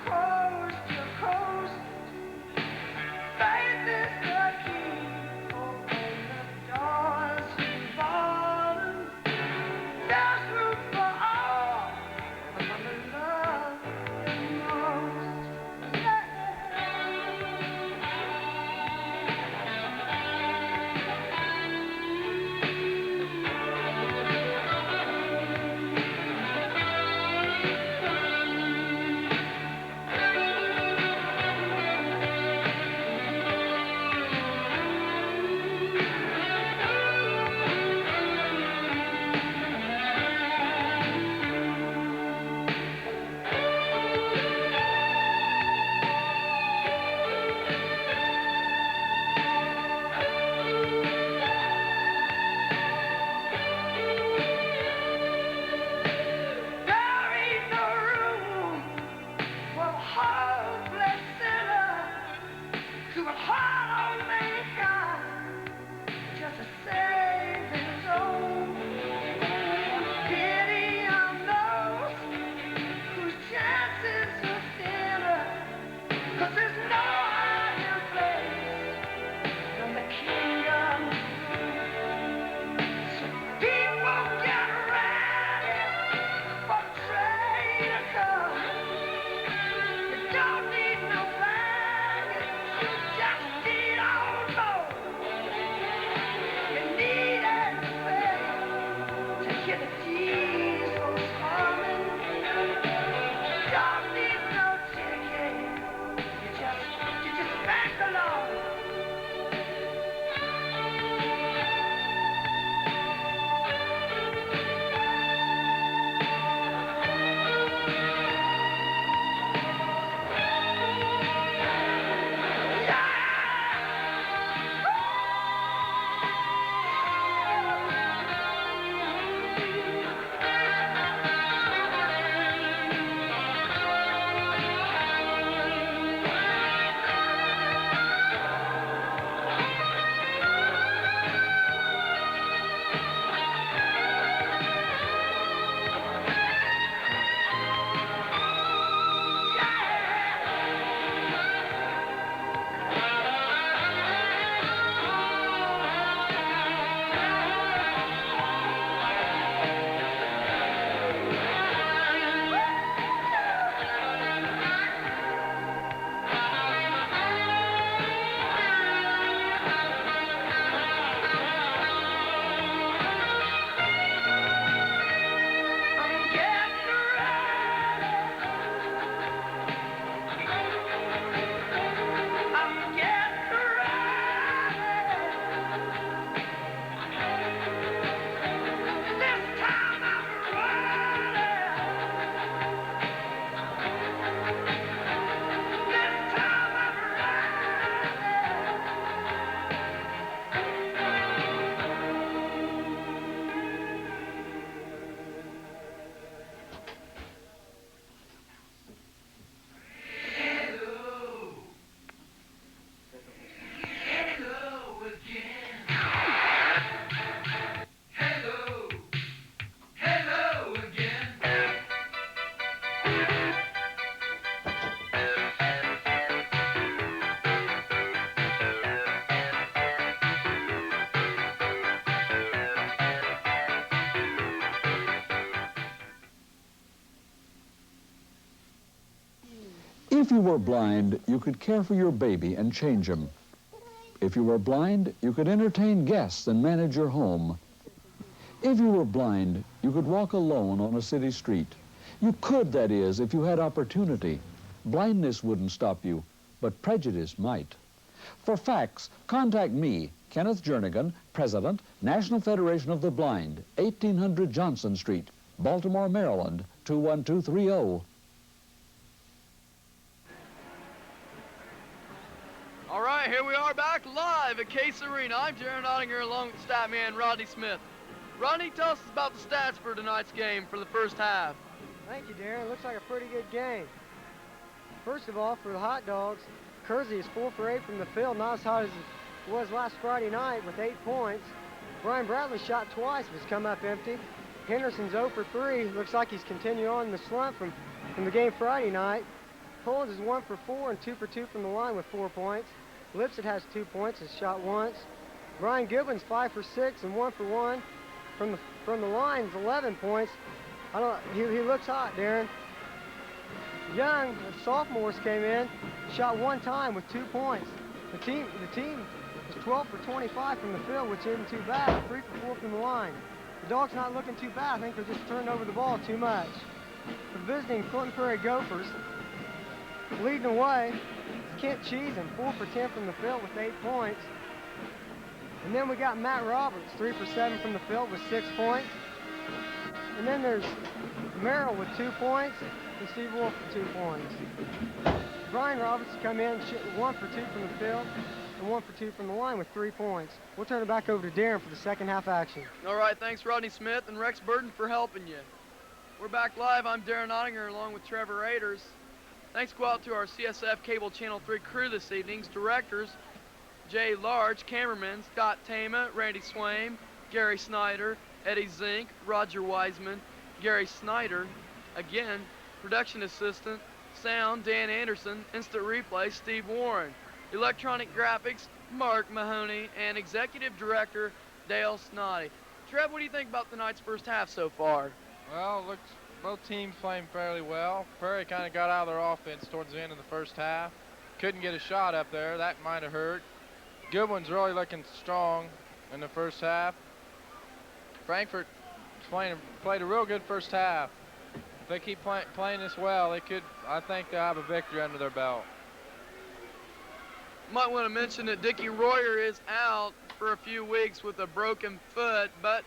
Call If you were blind, you could care for your baby and change him. If you were blind, you could entertain guests and manage your home. If you were blind, you could walk alone on a city street. You could, that is, if you had opportunity. Blindness wouldn't stop you, but prejudice might. For facts, contact me, Kenneth Jernigan, President, National Federation of the Blind, 1800 Johnson Street, Baltimore, Maryland, 21230. All right, here we are back live at Case Arena. I'm Jaron Ottinger along with stat man Rodney Smith. Rodney, tell us about the stats for tonight's game for the first half. Thank you, Darren. Looks like a pretty good game. First of all, for the Hot Dogs, Kersey is 4 for 8 from the field, not as hot as it was last Friday night with 8 points. Brian Bradley shot twice, but has come up empty. Henderson's 0 for 3. Looks like he's continuing on the slump from the game Friday night. Collins is 1 for 4 and 2 for 2 from the line with 4 points. Lipset has 2 points, has shot once. Brian Goodwin's 5 for 6 and 1 for 1. From the line's 11 points. He looks hot, Darren. Young, the sophomores came in, shot 1 time with 2 points. The team was 12 for 25 from the field, which isn't too bad. 3 for 4 from the line. The Dogs not looking too bad. I think they're just turning over the ball too much. The visiting Clinton Prairie Gophers, leading away, is Kent Cheesem, 4 for 10 from the field with 8 points. And then we got Matt Roberts, 3 for 7 from the field with 6 points. And then there's Merrill with 2 points and Steve Wolf with 2 points. Brian Roberts come in, 1 for 2 from the field and 1 for 2 from the line with 3 points. We'll turn it back over to Darren for the second half action. All right, thanks Rodney Smith and Rex Burton for helping you. We're back live. I'm Darren Ottinger along with Trevor Raiders. Thanks go out to our CSF Cable Channel 3 crew this evening's directors, Jay Large, cameramen, Scott Tama, Randy Swaim, Gary Snyder, Eddie Zink, Roger Wiseman, Gary Snyder, again, production assistant, sound, Dan Anderson, instant replay, Steve Warren, electronic graphics, Mark Mahoney, and executive director, Dale Snoddy. Trev, what do you think about tonight's first half so far? Well, looks both teams playing fairly well. Prairie kind of got out of their offense towards the end of the first half. Couldn't get a shot up there. That might have hurt. Goodwin's really looking strong in the first half. Frankfurt played a real good first half. If they keep playing this well, I think they'll have a victory under their belt. Might want to mention that Dickie Royer is out for a few weeks with a broken foot, but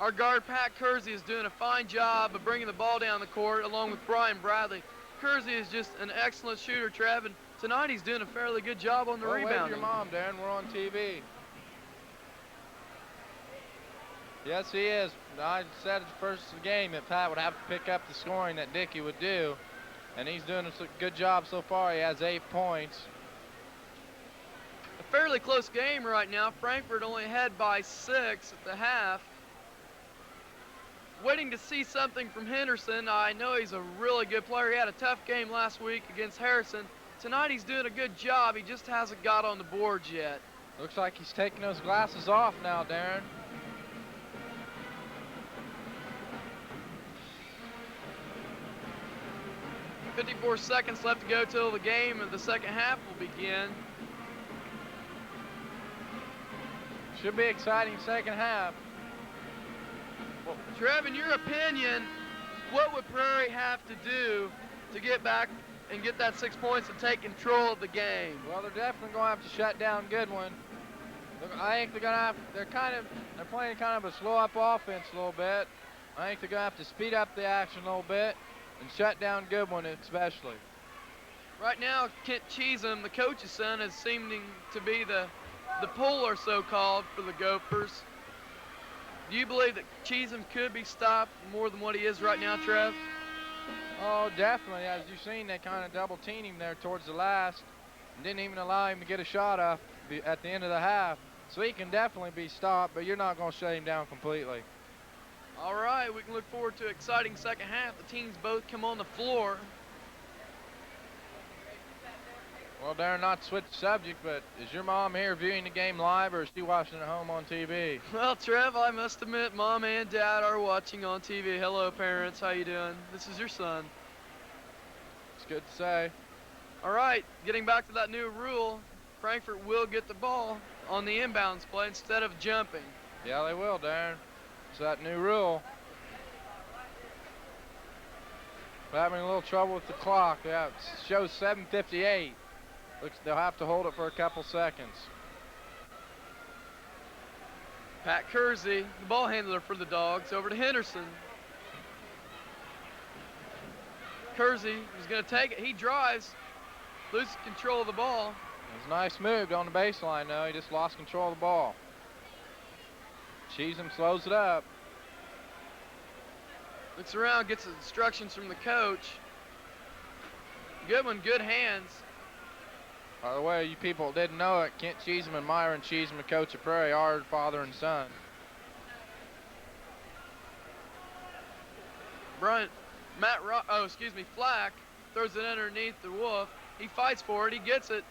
our guard Pat Kersey is doing a fine job of bringing the ball down the court along with Brian Bradley. Kersey is just an excellent shooter, Trev, and tonight he's doing a fairly good job on the rebounding. Wave your mom, Darren. We're on TV. Yes, he is. I said at the first game that Pat would have to pick up the scoring that Dickie would do, and he's doing a good job so far. He has 8 points. A fairly close game right now. Frankfurt only ahead by 6 at the half. Waiting to see something from Henderson. I know he's a really good player. He had a tough game last week against Harrison. Tonight he's doing a good job. He just hasn't got on the boards yet. Looks like he's taking those glasses off now, Darren. .54 seconds left to go till the game of the second half will begin. Should be exciting second half. Well, Trev, in your opinion, what would Prairie have to do to get back and get that 6 points and take control of the game? Well, they're definitely going to have to shut down Goodwin. I think they're playing kind of a slow up offense a little bit. I think they're going to have to speed up the action a little bit and shut down Goodwin especially. Right now, Kent Cheesem, the coach's son, is seeming to be the puller, so-called, for the Gophers. Do you believe that Cheesem could be stopped more than what he is right now, Trev? Oh, definitely. As you've seen, they kind of double-teamed him there towards the last and didn't even allow him to get a shot off at the end of the half. So he can definitely be stopped, but you're not going to shut him down completely. All right, we can look forward to an exciting second half. The teams both come on the floor. Well, Darren, not to switch the subject, but is your mom here viewing the game live, or is she watching at home on TV? Well, Trev, I must admit, Mom and Dad are watching on TV. Hello, parents. How you doing? This is your son. It's good to say. All right, getting back to that new rule, Frankfurt will get the ball on the inbounds play instead of jumping. Yeah, they will, Darren. It's that new rule. We're having a little trouble with the clock. Yeah, it shows 7:58. Looks they'll have to hold it for a couple seconds. Pat Kersey, the ball handler for the Dogs, over to Henderson. Kersey is going to take it. He drives, loses control of the ball. It was a nice move on the baseline, though. He just lost control of the ball. Cheesem slows it up. Looks around, gets instructions from the coach. Goodwin, good hands. By the way, you people didn't know it, Kent Cheesem and Myron Cheesem, the coach of Prairie, are father and son. Flack throws it underneath the Wolf. He fights for it, he gets it.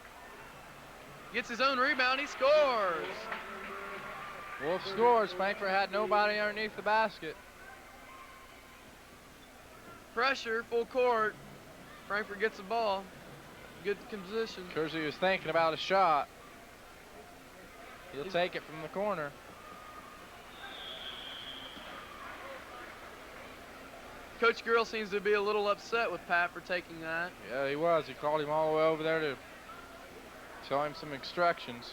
Gets his own rebound, he scores. Wolf scores. Frankfurt had nobody underneath the basket. Pressure, full court. Frankfurt gets the ball. Good position. Kersey was thinking about a shot. He'll take it from the corner. Coach Girl seems to be a little upset with Pat for taking that. Yeah, he was. He called him all the way over there to show him some instructions.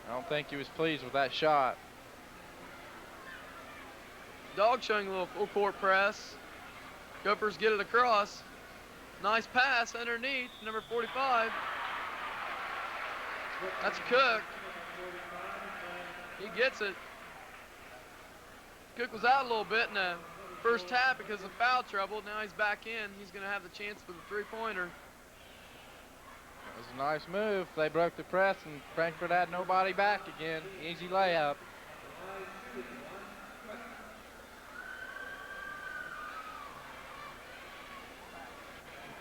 I don't think he was pleased with that shot. Dog showing a little full court press. Gophers get it across. Nice pass underneath, number 45. That's Cook. He gets it. Cook was out a little bit in the first half because of foul trouble. Now he's back in. He's going to have the chance for the three-pointer. That was a nice move. They broke the press, and Frankfurt had nobody back again. Easy layup.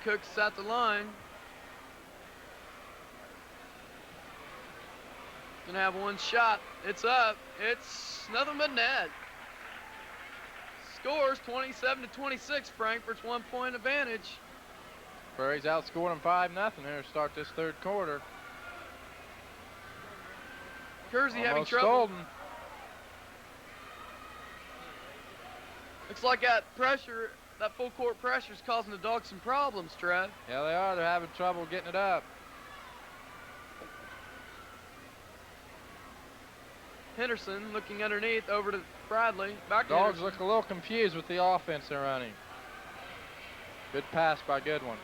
Cook's at the line. Gonna have one shot. It's up. It's nothing but net. Scores 27-26. Frankfurt's 1 point advantage. Prairie's outscored them 5-0 here to start this third quarter. Kersey having Almost trouble. Stolen. Looks like that pressure, that full court pressure is causing the Dogs some problems, Trev. Yeah, they are. They're having trouble getting it up. Henderson looking underneath over to Bradley. Back to Dogs Henderson. look a little confused with the offense they're running. Good pass by Goodwin.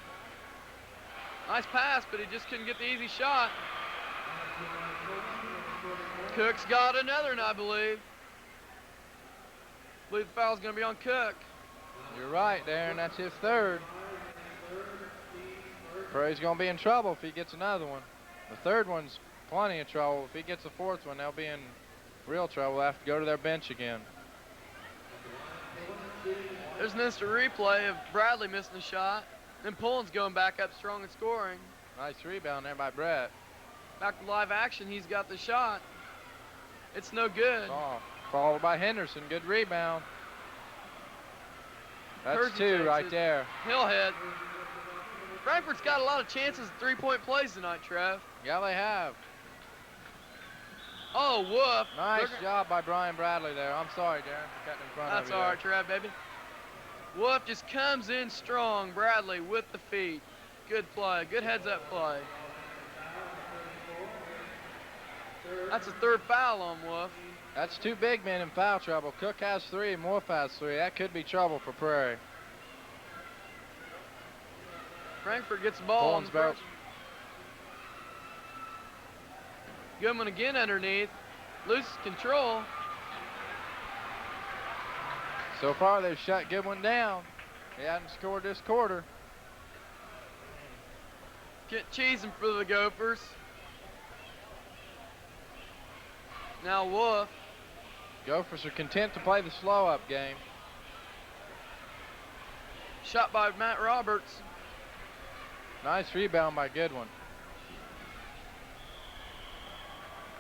Nice pass, but he just couldn't get the easy shot. Cook's got another, I believe. I believe the foul's going to be on Cook. You're right, Darren. That's his third. Prairie's going to be in trouble if he gets another one. The third one's plenty of trouble. If he gets the fourth one, they'll be in real trouble. They'll have to go to their bench again. There's an instant replay of Bradley missing a shot. Then Pullen's going back up strong and scoring. Nice rebound there by Brett. Back to live action. He's got the shot. It's no good. Oh, followed by Henderson. Good rebound. That's Kersey two takes right it. there. Hillhead. Frankfurt's got a lot of chances at three-point plays tonight, Trev. Yeah, they have. Oh, woof. Nice job by Brian Bradley there. I'm sorry, Darren, for cutting in front of That's you. all right, Trev, baby. Wolf just comes in strong. Bradley with the feet. Good play. Good heads-up play. That's a third foul on Wolf. That's two big men in foul trouble. Cook has 3 and Wolf has 3. That could be trouble for Prairie. Frankfurt gets the ball. Pullen's about. Goodman again underneath. Loses control. So far, they've shut Goodwin down. He hasn't scored this quarter. Get cheesing for the Gophers. Now Wolf. Gophers are content to play the slow-up game. Shot by Matt Roberts. Nice rebound by Goodwin.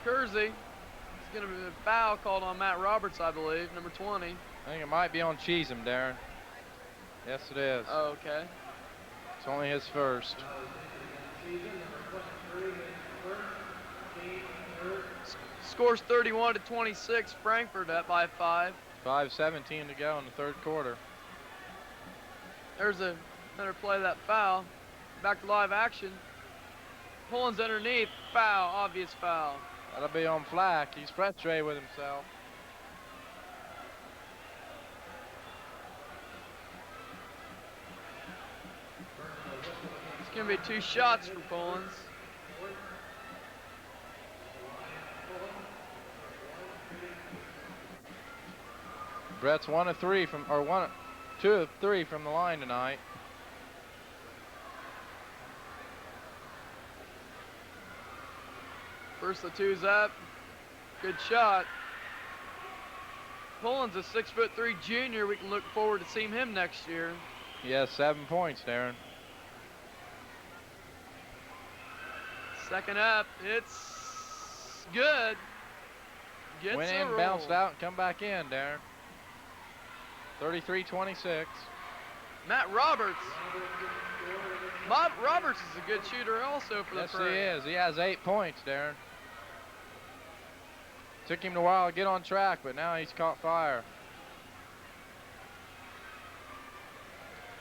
Kersey. It's going to be a foul called on Matt Roberts, I believe, number 20. I think it might be on Cheesem, Darren. Yes, it is. Oh, okay. It's only his first. Scores 31-26. Frankfurt up by 5. 5:17 to go in the third quarter. There's another play of that foul. Back to live action. Poland's underneath. Foul. Obvious foul. That'll be on Flack. He's frustrated with himself. It's going to be 2 shots for Poland's. Brett's 2 of 3 from the line tonight. First the 2's up. Good shot. Poland's a 6'3" junior. We can look forward to seeing him next year. He has 7 points, Darren. Second up, it's good. Gets Went a in, roll. bounced out, and come back in, Darren. 33-26. Matt Roberts. Roberts is a good shooter also for the Yes, Prairie. he is. He has 8 points, Darren. Took him a while to get on track, but now he's caught fire.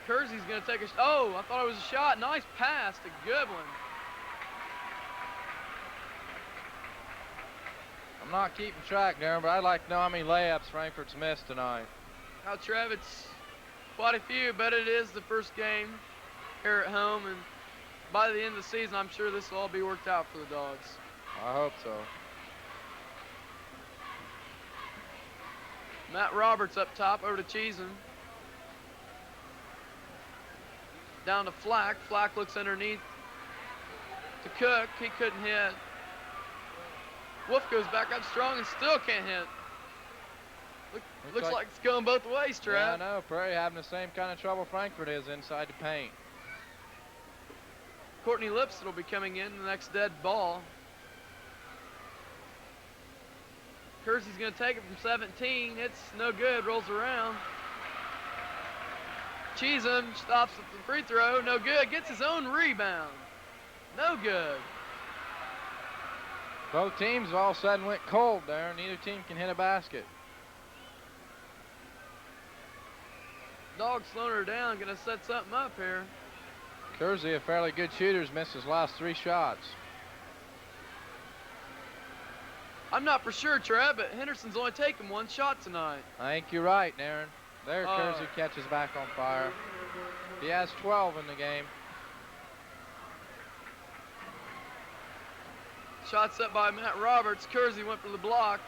Kersey's going to take a oh, I thought it was a shot. Nice pass, a good one. I'm not keeping track, Darren, but I'd like to know how many layups Frankfurt's missed tonight. Now, Trev, it's quite a few, but it is the first game here at home, and by the end of the season, I'm sure this will all be worked out for the Dogs. I hope so. Matt Roberts up top, over to Cheesem. Down to Flack. Flack looks underneath to Cook. He couldn't hit. Wolf goes back up strong and still can't hit. Looks like it's going both ways, Trev. Yeah, I know. Prairie having the same kind of trouble Frankfurt is inside the paint. Courtney Lipson will be coming in the next dead ball. Kersey's going to take it from 17. It's no good. Rolls around. Cheesem stops at the free throw. No good. Gets his own rebound. No good. Both teams all of a sudden went cold there. Neither team can hit a basket. Dogs slowing her down. Going to set something up here. Kersey, a fairly good shooter, has missed his last 3 shots. I'm not for sure, Trev, but Henderson's only taken 1 shot tonight. I think you're right, Darren. There, Kersey catches back on fire. He has 12 in the game. Shots up by Matt Roberts. Kersey went for the block.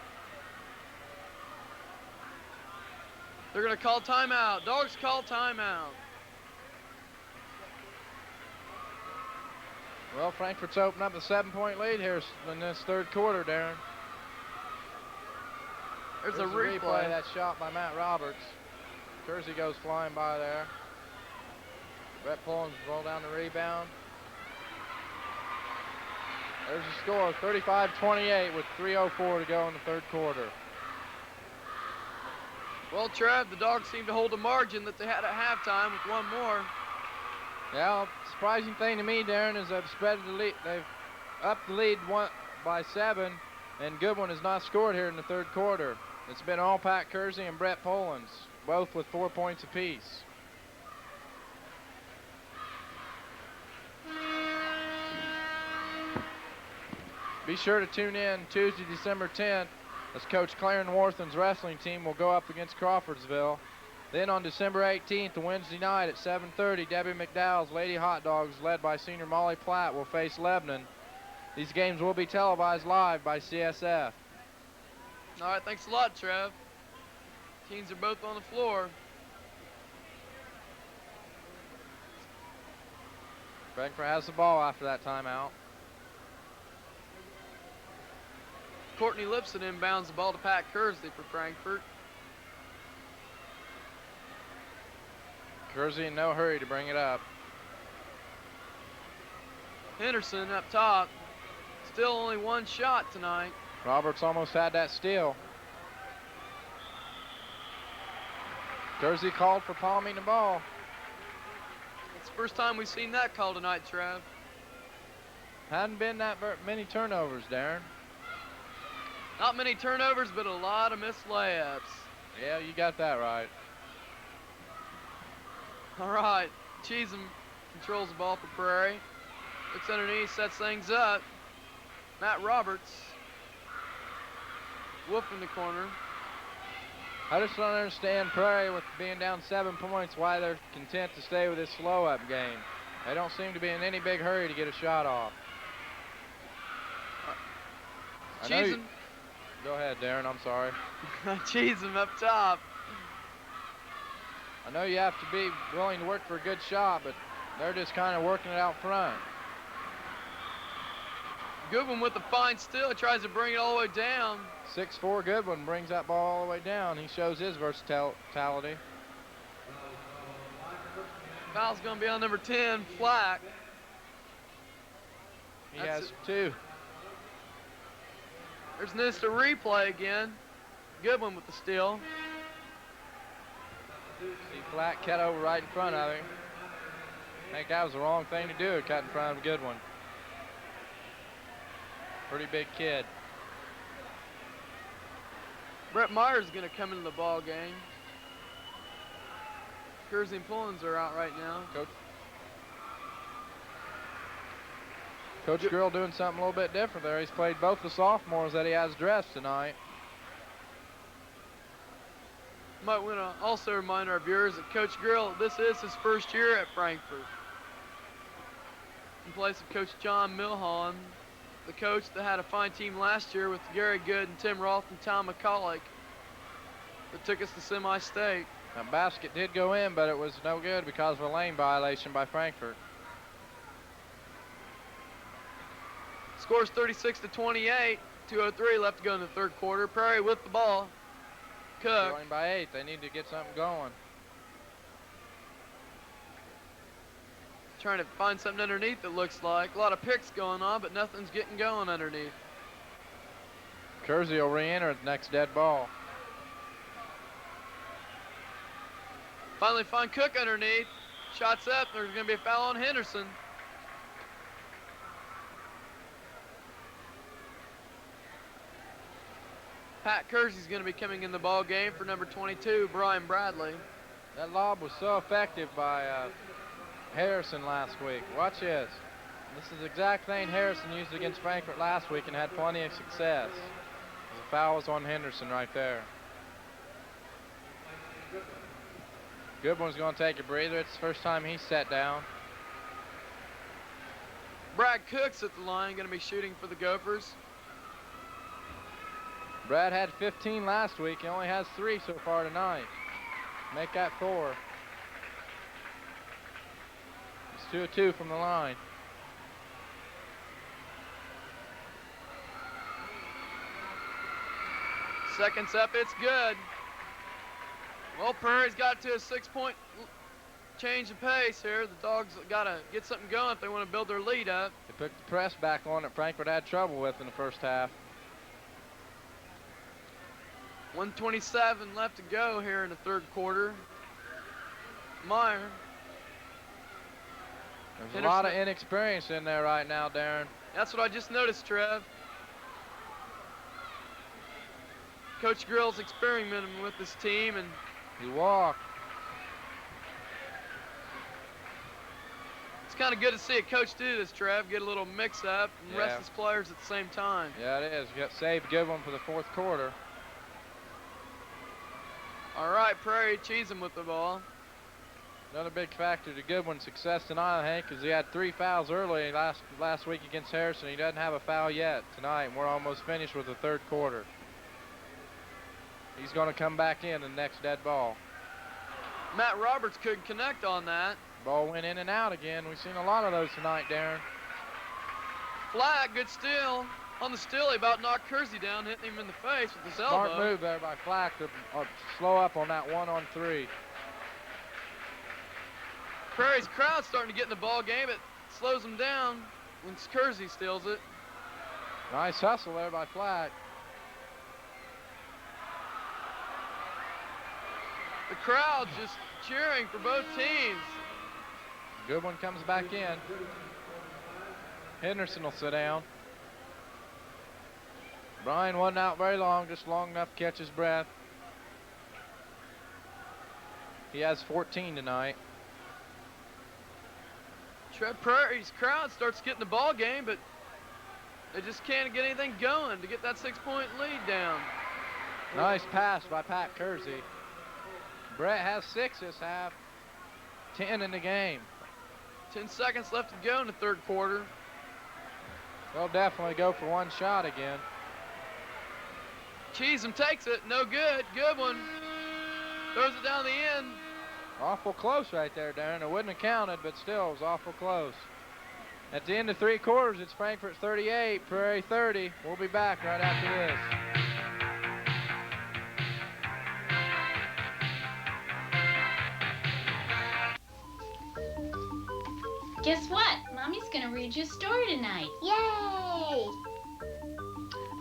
They're going to call timeout. Dogs call timeout. Well, Frankfurt's opened up a 7-point lead here in this third quarter, Darren. There's a replay of that shot by Matt Roberts. Kersey goes flying by there. Brett Pullins roll down the rebound. There's the score, 35-28 with 3:04 to go in the third quarter. Well, Trev, the Dogs seem to hold a margin that they had at halftime with 1 more. Yeah, surprising thing to me, Darren, is they've spread the lead. They've upped the lead by 7, and Goodwin has not scored here in the third quarter. It's been all Pat Kersey and Brett Pullins, both with 4 points apiece. Be sure to tune in Tuesday, December 10th, as Coach Clarence Warthen's wrestling team will go up against Crawfordsville. Then on December 18th, a Wednesday night at 7:30, Debbie McDowell's Lady Hot Dogs, led by senior Molly Platt, will face Lebanon. These games will be televised live by CSF. All right, thanks a lot, Trev. Teams are both on the floor. Frankfurt has the ball after that timeout. Courtney Lipson inbounds the ball to Pat Kersey for Frankfurt. Kersey in no hurry to bring it up. Henderson up top. Still only 1 shot tonight. Roberts almost had that steal. Kersey called for palming the ball. It's the first time we've seen that call tonight, Trev. Hadn't been that many turnovers, Darren. Not many turnovers, but a lot of missed layups. Yeah, you got that right. All right, Cheatham controls the ball for Prairie. Looks underneath, sets things up. Matt Roberts. Wolf in the corner. I just don't understand Prairie with being down 7 points, why they're content to stay with this slow-up game. They don't seem to be in any big hurry to get a shot off. Cheatham. Go ahead, Darren, I'm sorry. Cheatham up top. I know you have to be willing to work for a good shot, but they're just kind of working it out front. Goodwin with the fine steal, tries to bring it all the way down. 6'4" Goodwin brings that ball all the way down. He shows his versatility. Foul's going to be on number 10, Flack. He has 2. There's Nista replay again. Goodwin with the steal. See Flack cut over right in front of him. I think that was the wrong thing to do, cut in front of Goodwin. Pretty big kid. Brett Myers is going to come into the ball game. Kersey and Pullins are out right now. Coach Girl doing something a little bit different there. He's played both the sophomores that he has dressed tonight. Might want to also remind our viewers that Coach Grill, this is his first year at Frankfort. In place of Coach John Milhon, the coach that had a fine team last year with Gary Good and Tim Roth and Tom McCulloch that took us to semi-state. That basket did go in, but it was no good because of a lane violation by Frankfort. Scores 36-28, 2:03 left to go in the third quarter. Prairie with the ball. Cook. Going by 8, they need to get something going. Trying to find something underneath, it looks like. A lot of picks going on, but nothing's getting going underneath. Kersey will re-enter the next dead ball. Finally find Cook underneath. Shots up, there's going to be a foul on Henderson. Pat Kersey's going to be coming in the ball game for number 22, Brian Bradley. That lob was so effective by Harrison last week. Watch this. This is the exact thing Harrison used against Frankfort last week and had plenty of success. The foul was on Henderson right there. Goodwin's going to take a breather. It's the first time he's sat down. Brad Cook's at the line, going to be shooting for the Gophers. Brad had 15 last week. He only has 3 so far tonight. Make that 4. It's 2 of 2 from the line. Seconds up, it's good. Well, Prairie's got to a 6-point change of pace here. The Dogs got to get something going if they want to build their lead up. They put the press back on that Frankfort had trouble with in the first half. 1:27 left to go here in the third quarter. Meyer. There's a lot of inexperience in there right now, Darren. That's what I just noticed, Trev. Coach Grill's experimenting with this team, and he walked. It's kind of good to see a coach do this, Trev. Get a little mix-up and rest his players at the same time. Yeah, it is. You got saved a good one for the fourth quarter. All right, Prairie Cheatham with the ball. Another big factor to Goodwin's success tonight, I think, because he had 3 fouls early last week against Harrison. He doesn't have a foul yet tonight, and we're almost finished with the third quarter. He's going to come back in the next dead ball. Matt Roberts couldn't connect on that. Ball went in and out again. We've seen a lot of those tonight, Darren. Flag, good steal. On the steal, he about knocked Kersey down, hitting him in the face with his elbow. Smart move there by Flack to slow up on that 1-on-3. Prairie's crowd starting to get in the ball game. It slows them down when Kersey steals it. Nice hustle there by Flack. The crowd just cheering for both teams. Goodwin comes back in. Henderson will sit down. Brian wasn't out very long, just long enough to catch his breath. He has 14 tonight. Trev Prairie's crowd starts getting the ball game, but they just can't get anything going to get that 6-point lead down. Nice pass by Pat Kersey. Brett has 6 this half, 10 in the game. 10 seconds left to go in the third quarter. They'll definitely go for one shot again. Cheesem takes it, no good, good one. Throws it down the end. Awful close right there, Darren. It wouldn't have counted, but still, it was awful close. At the end of 3 quarters, it's Frankfort 38, Prairie 30. We'll be back right after this. Guess what? Mommy's gonna read you a story tonight. Yay!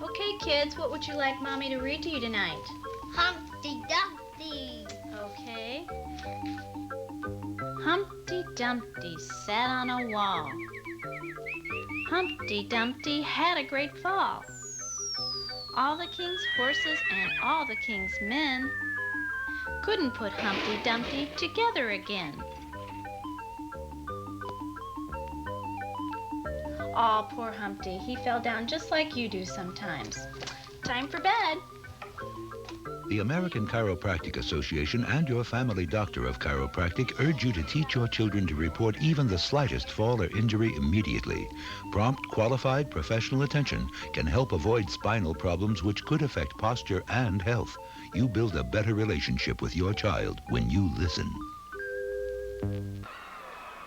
Okay, kids, what would you like Mommy to read to you tonight? Humpty Dumpty. Okay. Humpty Dumpty sat on a wall. Humpty Dumpty had a great fall. All the king's horses and all the king's men couldn't put Humpty Dumpty together again. Aw, poor Humpty. He fell down just like you do sometimes. Time for bed. The American Chiropractic Association and your family doctor of chiropractic urge you to teach your children to report even the slightest fall or injury immediately. Prompt, qualified professional attention can help avoid spinal problems which could affect posture and health. You build a better relationship with your child when you listen.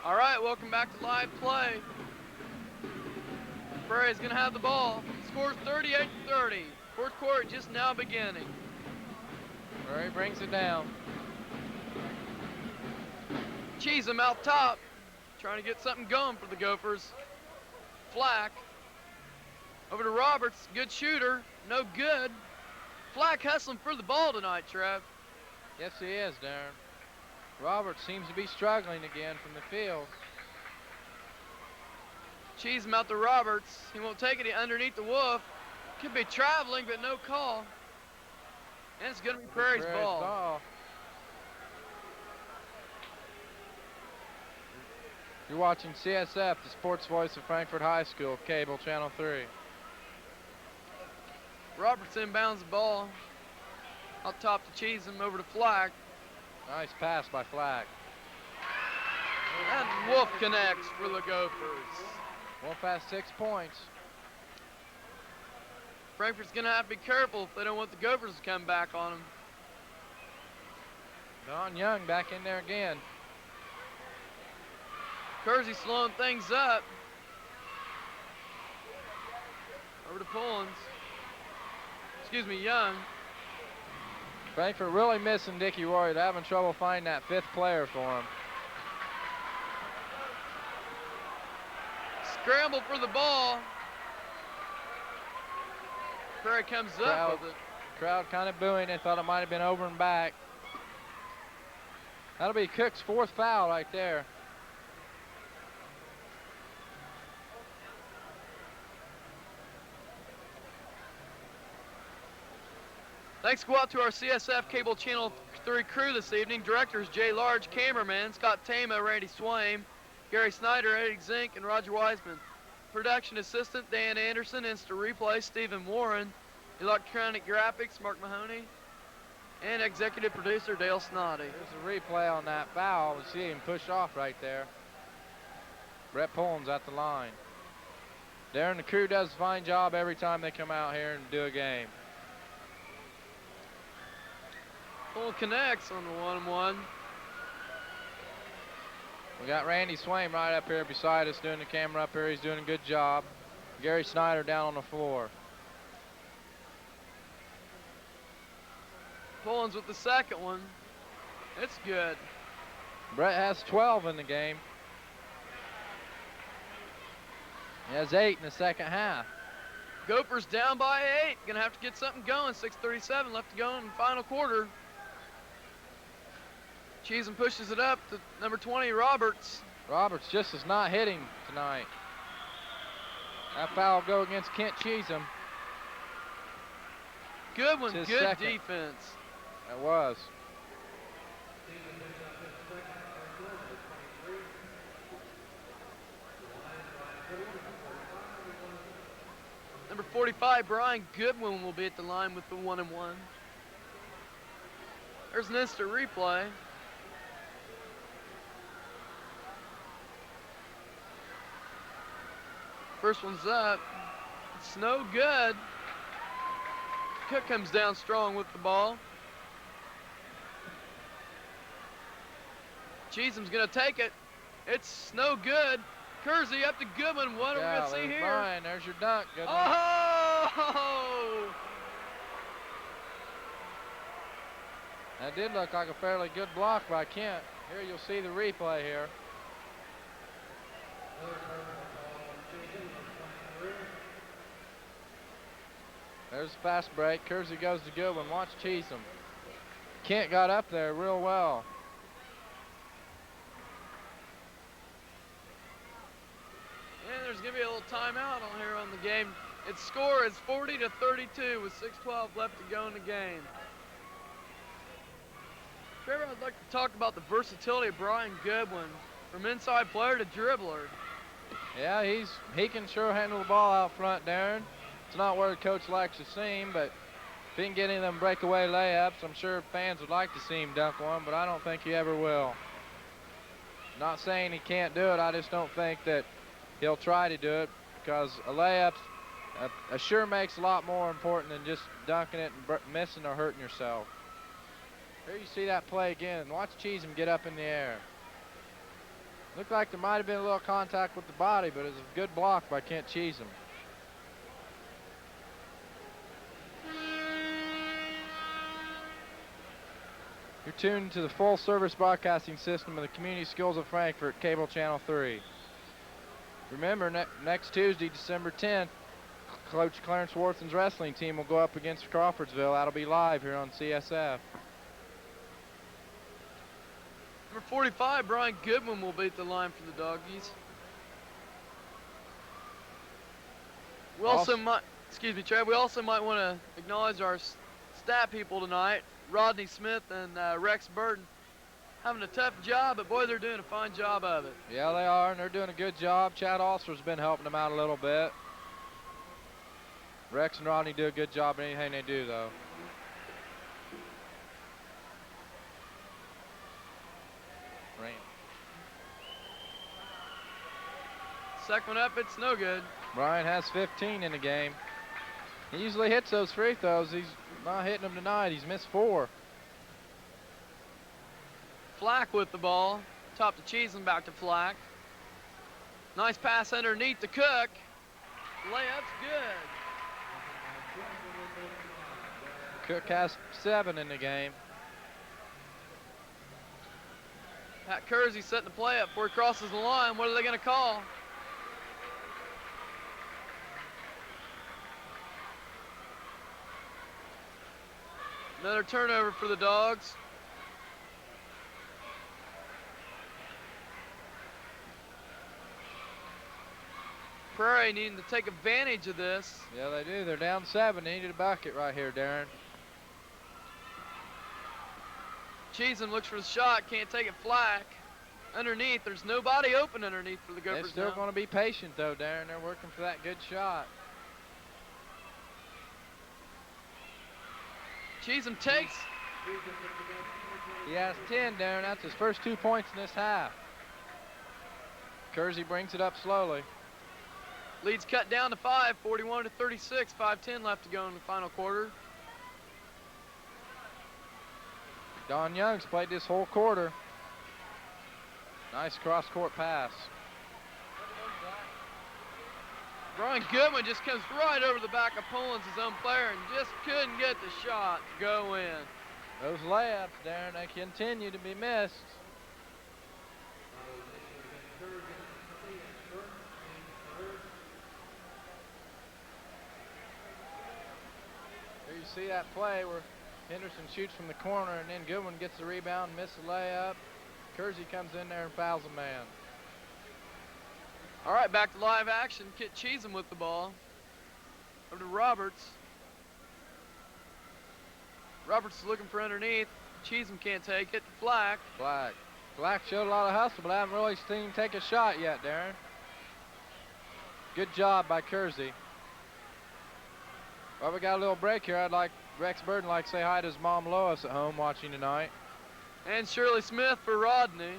All right, welcome back to live play. Prairie's gonna have the ball. Scores 38-30. Fourth quarter just now beginning. Prairie brings it down. Cheesem out top, trying to get something going for the Gophers. Flack. Over to Roberts, good shooter, no good. Flack hustling for the ball tonight, Trev. Yes, he is, Darren. Roberts seems to be struggling again from the field. Cheesem out to Roberts. He won't take it underneath the wolf. Could be traveling, but no call. And it's going to be Prairie's ball. You're watching CSF, the sports voice of Frankfort High School, cable channel 3. Roberts inbounds the ball. Out top to Cheesem, over to Flack. Nice pass by Flack. And Wolf connects for the Gophers. Wolf has 6 points. Frankfurt's going to have to be careful if they don't want the Gophers to come back on them. Don Young back in there again. Kersey slowing things up. Over to Pullins. Excuse me, Young. Frankfort really missing Dickie Roy. They're having trouble finding that 5th player for him. Scramble for the ball. Prairie comes up with it. Crowd kind of booing. They thought it might have been over and back. That'll be Cook's 4th foul right there. Thanks go out to our CSF Cable Channel 3 crew this evening. Directors Jay Large, cameraman Scott Tama, Randy Swaim, Gary Snyder, Eddie Zink, and Roger Wiseman. Production assistant Dan Anderson, Insta Replay Stephen Warren, electronic graphics Mark Mahoney, and executive producer Dale Snoddy. There's a replay on that foul. We see him push off right there. Brett Pullins at the line. Darren, the crew does a fine job every time they come out here and do a game. Pull connects on the 1-1. We got Randy Swaim right up here beside us doing the camera up here. He's doing a good job. Gary Snyder down on the floor. Pullins with the second one. It's good. Brett has 12 in the game. He has 8 in the second half. Gophers down by 8. Gonna have to get something going. 6:37 left to go in the final quarter. Cheesem pushes it up to number 20, Roberts. Roberts just is not hitting tonight. That foul will go against Kent Cheatham. Good one, His good second. defense. That was. Number 45, Brian Goodwin will be at the line with the 1-and-1. There's an instant replay. First one's up. It's no good. Cook comes down strong with the ball. Cheatham's gonna take it. It's no good. Kersey up to Goodwin. What are we gonna see here? Brian, there's your dunk. Goodwin. Oh! That did look like a fairly good block by Kent. Here you'll see the replay here. There's a fast break. Kersey goes to Goodwin. Watch Cheatham. Kent got up there real well. And there's gonna be a little timeout on here on the game. Its score is 40-32 with 6:12 left to go in the game. Trevor, I'd like to talk about the versatility of Brian Goodwin, from inside player to dribbler. Yeah, he can sure handle the ball out front, Darren. It's not where the coach likes to see him, but if he can get any of them breakaway layups, I'm sure fans would like to see him dunk one, but I don't think he ever will. Not saying he can't do it, I just don't think that he'll try to do it, because a layup sure makes a lot more important than just dunking it and missing or hurting yourself. Here you see that play again. Watch Cheatham get up in the air. Looked like there might have been a little contact with the body, but it was a good block by Kent Cheatham. You're tuned to the full-service broadcasting system of the Community Schools of Frankfort, Cable Channel 3. Remember, next Tuesday, December 10th, Coach Clarence Worthen's wrestling team will go up against Crawfordsville. That'll be live here on CSF. Number 45, Brian Goodwin will beat the line for the Doggies. We also might, excuse me, Trev, we also might want to acknowledge our stat people tonight, Rodney Smith and Rex Burton. Having a tough job, but boy, they're doing a fine job of it. Yeah, they are, and they're doing a good job. Chad Alster's been helping them out a little bit. Rex and Rodney do a good job in anything they do, though. Rain. Second one up, it's no good. Brian has 15 in the game. He usually hits those free throws. He's not hitting them tonight. He's missed 4. Flack with the ball. Top to Cheatham, back to Flack. Nice pass underneath to Cook. Layup's good. Cook has 7 in the game. Pat Kersey setting the play up before he crosses the line. What are they going to call? Another turnover for the Dogs. Prairie needing to take advantage of this. Yeah, they do. They're down 7. They needed a bucket right here, Darren. Cheatham looks for the shot, can't take it. Flack. Underneath, there's nobody open underneath for the Gophers. They're still going to be patient, though, Darren. They're working for that good shot. Cheatham takes. He has 10, Darren. That's his first 2 points in this half. Kersey brings it up slowly. Lead's cut down to 5, 41-36, 5:10 left to go in the final quarter. Don Young's played this whole quarter. Nice cross-court pass. Brian Goodwin just comes right over the back of Poland's his own player and just couldn't get the shot to go in. Those layups, Darren, they continue to be missed. Here you see that play where Henderson shoots from the corner and then Goodwin gets the rebound, misses the layup. Kersey comes in there and fouls a man. All right, back to live action. Kit Cheesem with the ball. Over to Roberts. Roberts is looking for underneath. Cheesem can't take it. Flack. Flack showed a lot of hustle, but I haven't really seen him take a shot yet, Darren. Good job by Kersey. Well, we got a little break here. I'd like Rex Burden like to say hi to his mom Lois at home watching tonight. And Shirley Smith for Rodney.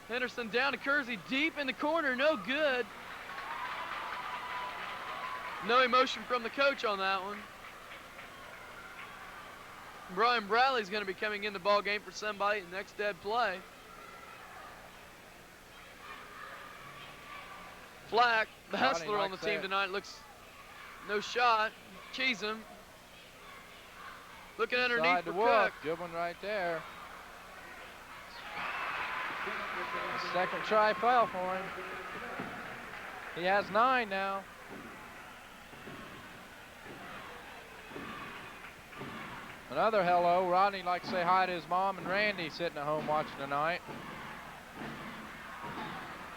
Henderson down to Kersey, deep in the corner, no good. No emotion from the coach on that one. Brian Bradley's going to be coming in the ball game for somebody in the next dead play. Flack, the hustler on the team tonight, looks no shot. Cheesem. Looking underneath for Cook. Good one right there. The second try fell for him. He has 9 now. Another hello. Rodney likes to say hi to his mom and Randy sitting at home watching tonight.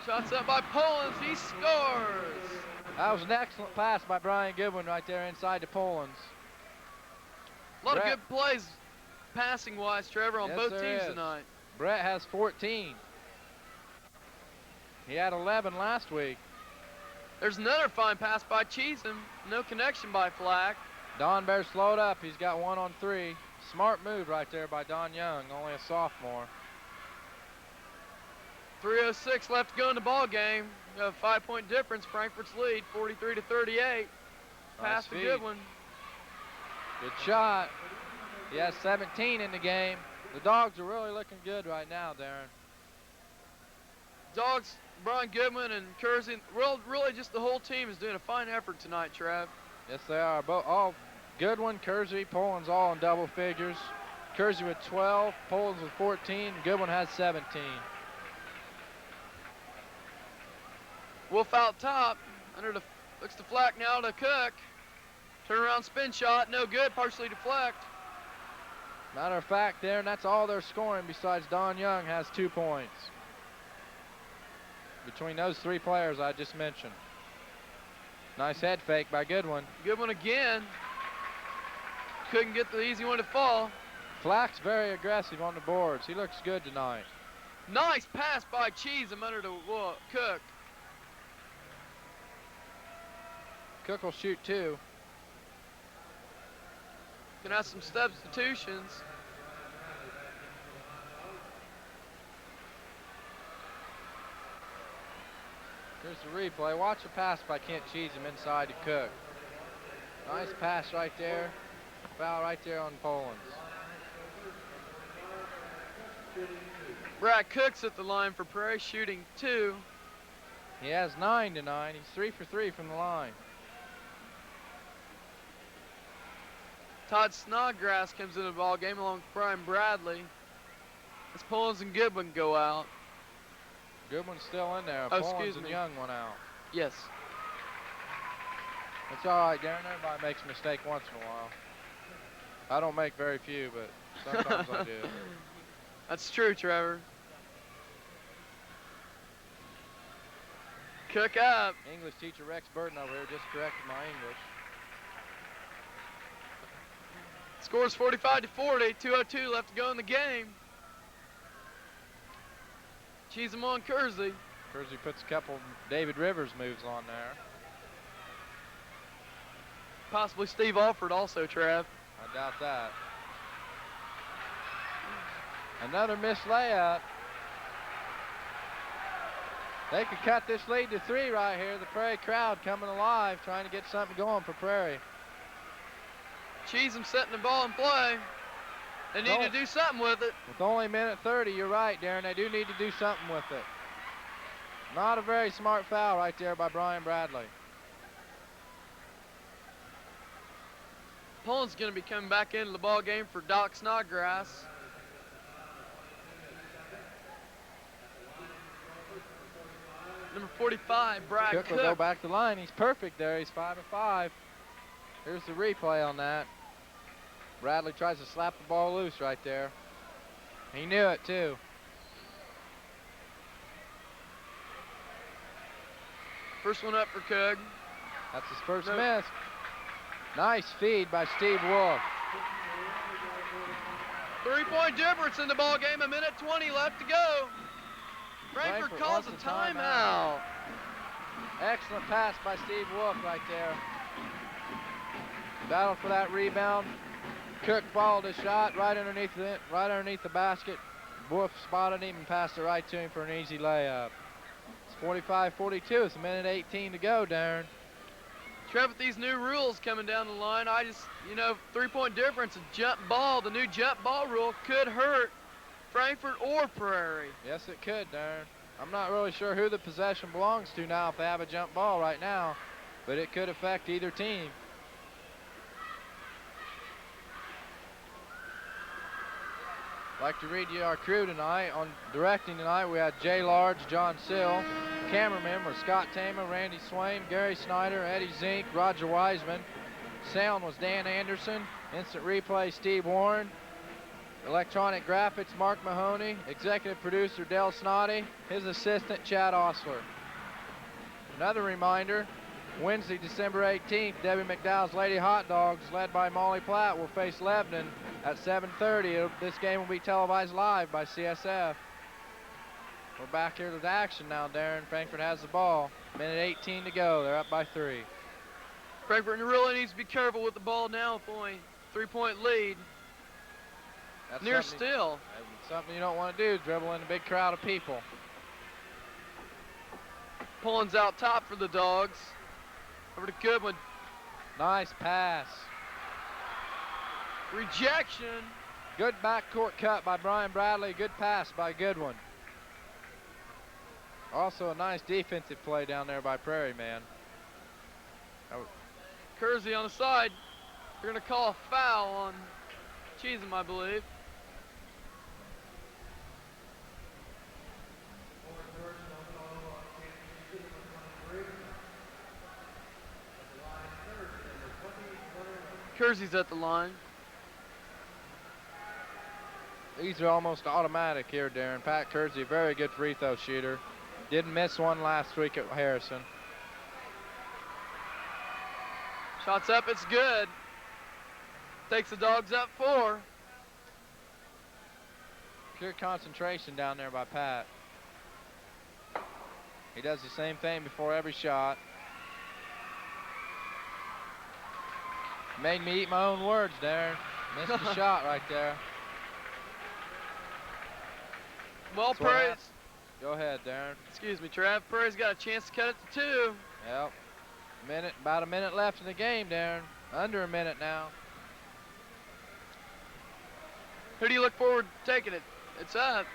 Shots up by Pollins. He scores. That was an excellent pass by Brian Goodwin right there inside to Pollins. A lot of good plays passing-wise, Trevor, on both teams tonight. Brett has 14. He had 11 last week. There's another fine pass by Cheesem. No connection by Flack. Don Bear slowed up. He's got 1 on 3. Smart move right there by Don Young, only a sophomore. 3:06 left to go in the ball game. A 5-point difference. Frankfurt's lead, 43-38. Pass to Goodwin. Good shot. He has 17 in the game. The Dogs are really looking good right now, Darren. Dogs, Brian Goodwin and Kersey, really just the whole team is doing a fine effort tonight, Trev. Yes, they are. All Goodwin, Kersey, Pollins all in double figures. Kersey with 12, Pollins with 14, Goodwin has 17. Wolf out top, looks to Flack now to Cook. Turnaround spin shot, no good, partially deflect. Matter of fact, Darren, that's all they're scoring besides Don Young has 2 points. Between those 3 players I just mentioned. Nice head fake by Goodwin. Goodwin again. Couldn't get the easy one to fall. Flack's very aggressive on the boards. He looks good tonight. Nice pass by Cheesem under to Cook. Cook will shoot 2. Gonna have some substitutions. Here's the replay. Watch the pass by Kent Cheesem inside to Cook. Nice pass right there. Foul right there on Pollins. Brad Cook's at the line for Prairie, shooting 2. He has 9 tonight. He's 3 for 3 from the line. Todd Snodgrass comes into the ball game along with Brian Bradley. As Pollins and Goodwin go out. Goodwin's still in there. Oh, Pollins and Young went out. Yes. It's all right, Darren. Everybody makes a mistake once in a while. I don't make very few, but sometimes I do. That's true, Trevor. Cook up. English teacher Rex Burton over here just corrected my English. Scores 45-40, 2:02 left to go in the game. Cheesem on Kersey. Kersey puts a couple David Rivers moves on there. Possibly Steve Alford also, Trev. I doubt that. Another missed layup. They could cut this lead to 3 right here. The Prairie crowd coming alive, trying to get something going for Prairie. Cheesem setting the ball in play. They need to do something with it. With only a minute 30, you're right, Darren. They do need to do something with it. Not a very smart foul right there by Brian Bradley. Pollins going to be coming back into the ball game for Doc Snodgrass. Number 45, Brad Cook. Cook will go back to the line. He's perfect there. He's 5 of 5. Here's the replay on that. Bradley tries to slap the ball loose right there. He knew it too. First one up for Cook. That's his first miss. Nice feed by Steve Wolf. 3-point difference in the ball game. 1:20 left to go. Frankfurt calls a timeout. Excellent pass by Steve Wolf right there. Battle for that rebound. Cook followed his shot right underneath the basket. Wolf spotted him and passed it right to him for an easy layup. It's 45-42. It's 1:18 to go, Darren. Trev, with these new rules coming down the line, 3-point difference, a jump ball, the new jump ball rule could hurt Frankfurt or Prairie. Yes, it could, Darren. I'm not really sure who the possession belongs to now if they have a jump ball right now, but it could affect either team. I'd like to read you our crew tonight. On directing tonight, we had Jay Large, John Sill. Cameramen were Scott Tamer, Randy Swain, Gary Snyder, Eddie Zink, Roger Wiseman. Sound was Dan Anderson. Instant replay, Steve Warren. Electronic graphics, Mark Mahoney. Executive producer, Del Snoddy. His assistant, Chad Osler. Another reminder, Wednesday, December 18th, Debbie McDowell's Lady Hot Dogs, led by Molly Platt, will face Lebanon at 7:30. This game will be televised live by CSF. We're back here to the action now, Darren. Frankfurt has the ball. 1:18 to go. They're up by 3. Frankfurt really needs to be careful with the ball now. 3-point lead. That's near still. Something you don't want to do, dribble in a big crowd of people. Pulling's out top for the Dogs. Over to Goodwin. Nice pass. Rejection. Good backcourt cut by Brian Bradley. Good pass by Goodwin. Also a nice defensive play down there by Prairie Man. Kersey on the side. They're going to call a foul on Cheatham, I believe. Kersey's at the line. These are almost automatic here, Darren. Pat Kersey, a very good free throw shooter. Didn't miss one last week at Harrison. Shots up, it's good. Takes the Dogs up 4. Pure concentration down there by Pat. He does the same thing before every shot. Made me eat my own words, Darren. Missed the shot right there. Well, Prairie's. Go ahead, Darren. Excuse me, Trav. Prairie's got a chance to cut it to 2. Yep. About a minute left in the game, Darren. Under a minute now. Who do you look forward to taking it? It's up.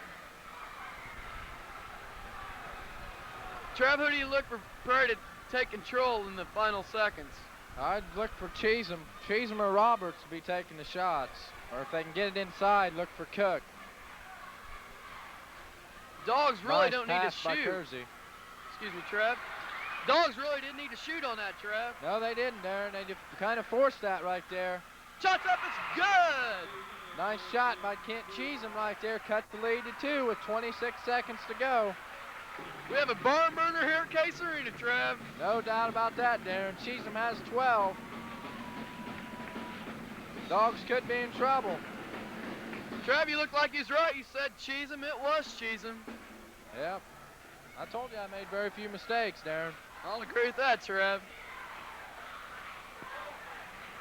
Trav, who do you look for Prairie to take control in the final seconds? I'd look for Cheatham. Cheatham or Roberts to be taking the shots. Or if they can get it inside, look for Cook. Dogs really nice don't need to pass by shoot. Kersey. Excuse me, Trev. Dogs really didn't need to shoot on that, Trev. No, they didn't, Darren. They kind of forced that right there. Shots up, it's good! Nice shot by Kent Cheatham right there. Cut the lead to 2 with 26 seconds to go. We have a barn burner here at Case Arena, Trev. No doubt about that, Darren. Cheatham has 12. Dogs could be in trouble. Trev, you look like he's right. You said Cheatham. It was Cheatham. Yep. I told you I made very few mistakes, Darren. I'll agree with that, Trev.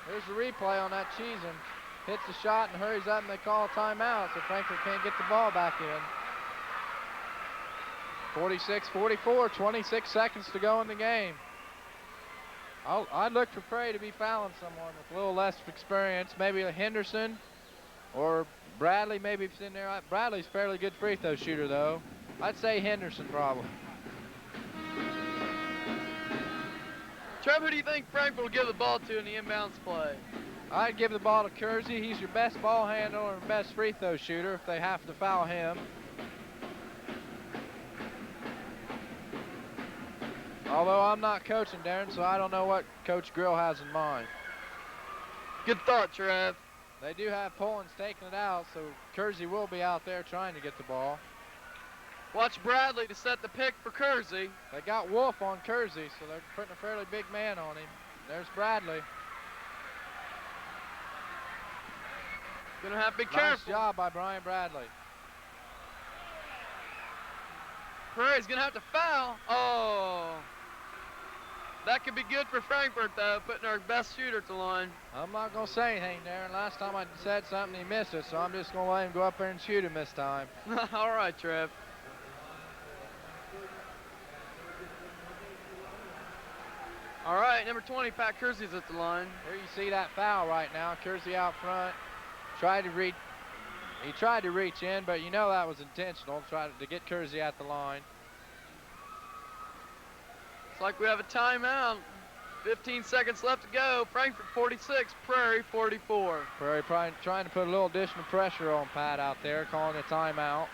Here's the replay on that Cheatham. Hits the shot and hurries up, and they call a timeout, so Frankfurt can't get the ball back in. 46-44, 26 seconds to go in the game. I'd look for Prairie to be fouling someone with a little less experience, maybe a Henderson or Bradley maybe if it's in there. Bradley's a fairly good free throw shooter, though. I'd say Henderson probably. Trev, who do you think Frankfurt will give the ball to in the inbounds play? I'd give the ball to Kersey. He's your best ball handler and best free throw shooter if they have to foul him. Although I'm not coaching, Darren, so I don't know what Coach Grill has in mind. Good thought, Trev. They do have Poland's taking it out, so Kersey will be out there trying to get the ball. Watch Bradley to set the pick for Kersey. They got Wolf on Kersey, so they're putting a fairly big man on him. There's Bradley. Gonna have to be Nice careful. job by Brian Bradley. Prairie's gonna have to foul. Oh. That could be good for Frankfurt, though, putting our best shooter at the line. I'm not going to say anything, Darren. Last time I said something, he missed it, so I'm just going to let him go up there and shoot him this time. All right, Trev. All right, number 20, Pat Kersey's at the line. Here you see that foul right now. Kersey out front. He tried to reach in, but you know that was intentional, tried to get Kersey at the line. It's like we have a timeout. 15 seconds left to go. Frankfurt 46, Prairie 44. Prairie probably trying to put a little additional pressure on Pat out there, calling a timeout.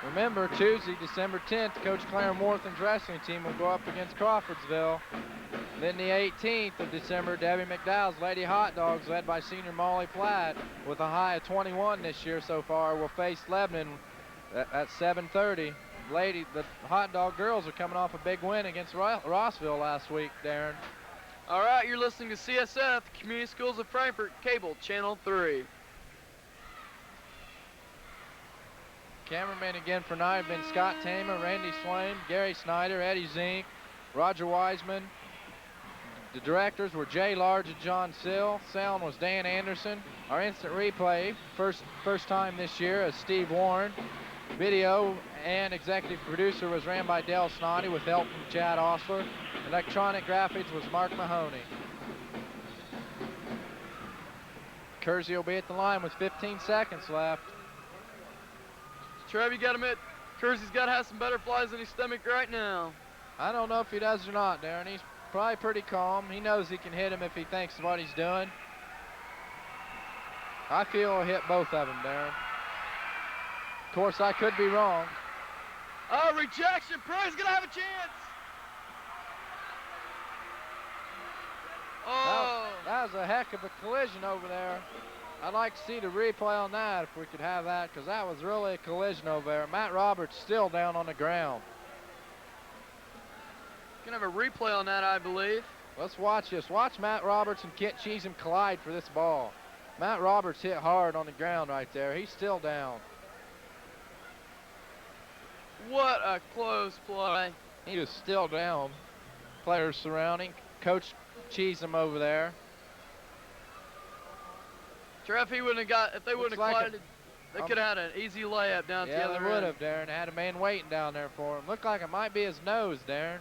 Remember, Tuesday, December 10th, Coach Clarence Morthen's wrestling team will go up against Crawfordsville. Then the 18th of December, Debbie McDowell's Lady Hot Dogs, led by senior Molly Platt, with a high of 21 this year so far, will face Lebanon at 7:30. The Hot Dog girls are coming off a big win against Rossville last week, Darren. All right, you're listening to CSF, Community Schools of Frankfurt, Cable, Channel 3. Cameramen again for tonight have been Scott Tamer, Randy Swain, Gary Snyder, Eddie Zink, Roger Wiseman. The directors were Jay Large and John Sill. Sound was Dan Anderson. Our instant replay, first time this year, is Steve Warren. Video and executive producer was ran by Dale Snoddy with help from Chad Osler. Electronic graphics was Mark Mahoney. Kersey will be at the line with 15 seconds left. Trev, you got to admit, Kersey's got to have some butterflies in his stomach right now. I don't know if he does or not, Darren. He's probably pretty calm. He knows he can hit him if he thinks what he's doing. I feel he'll hit both of them, Darren. Of course, I could be wrong. Oh, rejection. Prairie's going to have a chance. Oh. That was a heck of a collision over there. I'd like to see the replay on that if we could have that, because that was really a collision over there. Matt Roberts still down on the ground. Gonna have a replay on that, I believe. Let's watch this. Watch Matt Roberts and Kent Cheatham collide for this ball. Matt Roberts hit hard on the ground right there. He's still down. What a close play. He was still down. Players surrounding. Coach Cheatham over there. Trev, he wouldn't have got, if they wouldn't have collided, they could have had an easy layup down at the other end. Yeah, they would have, Darren. They had a man waiting down there for him. Looked like it might be his nose, Darren.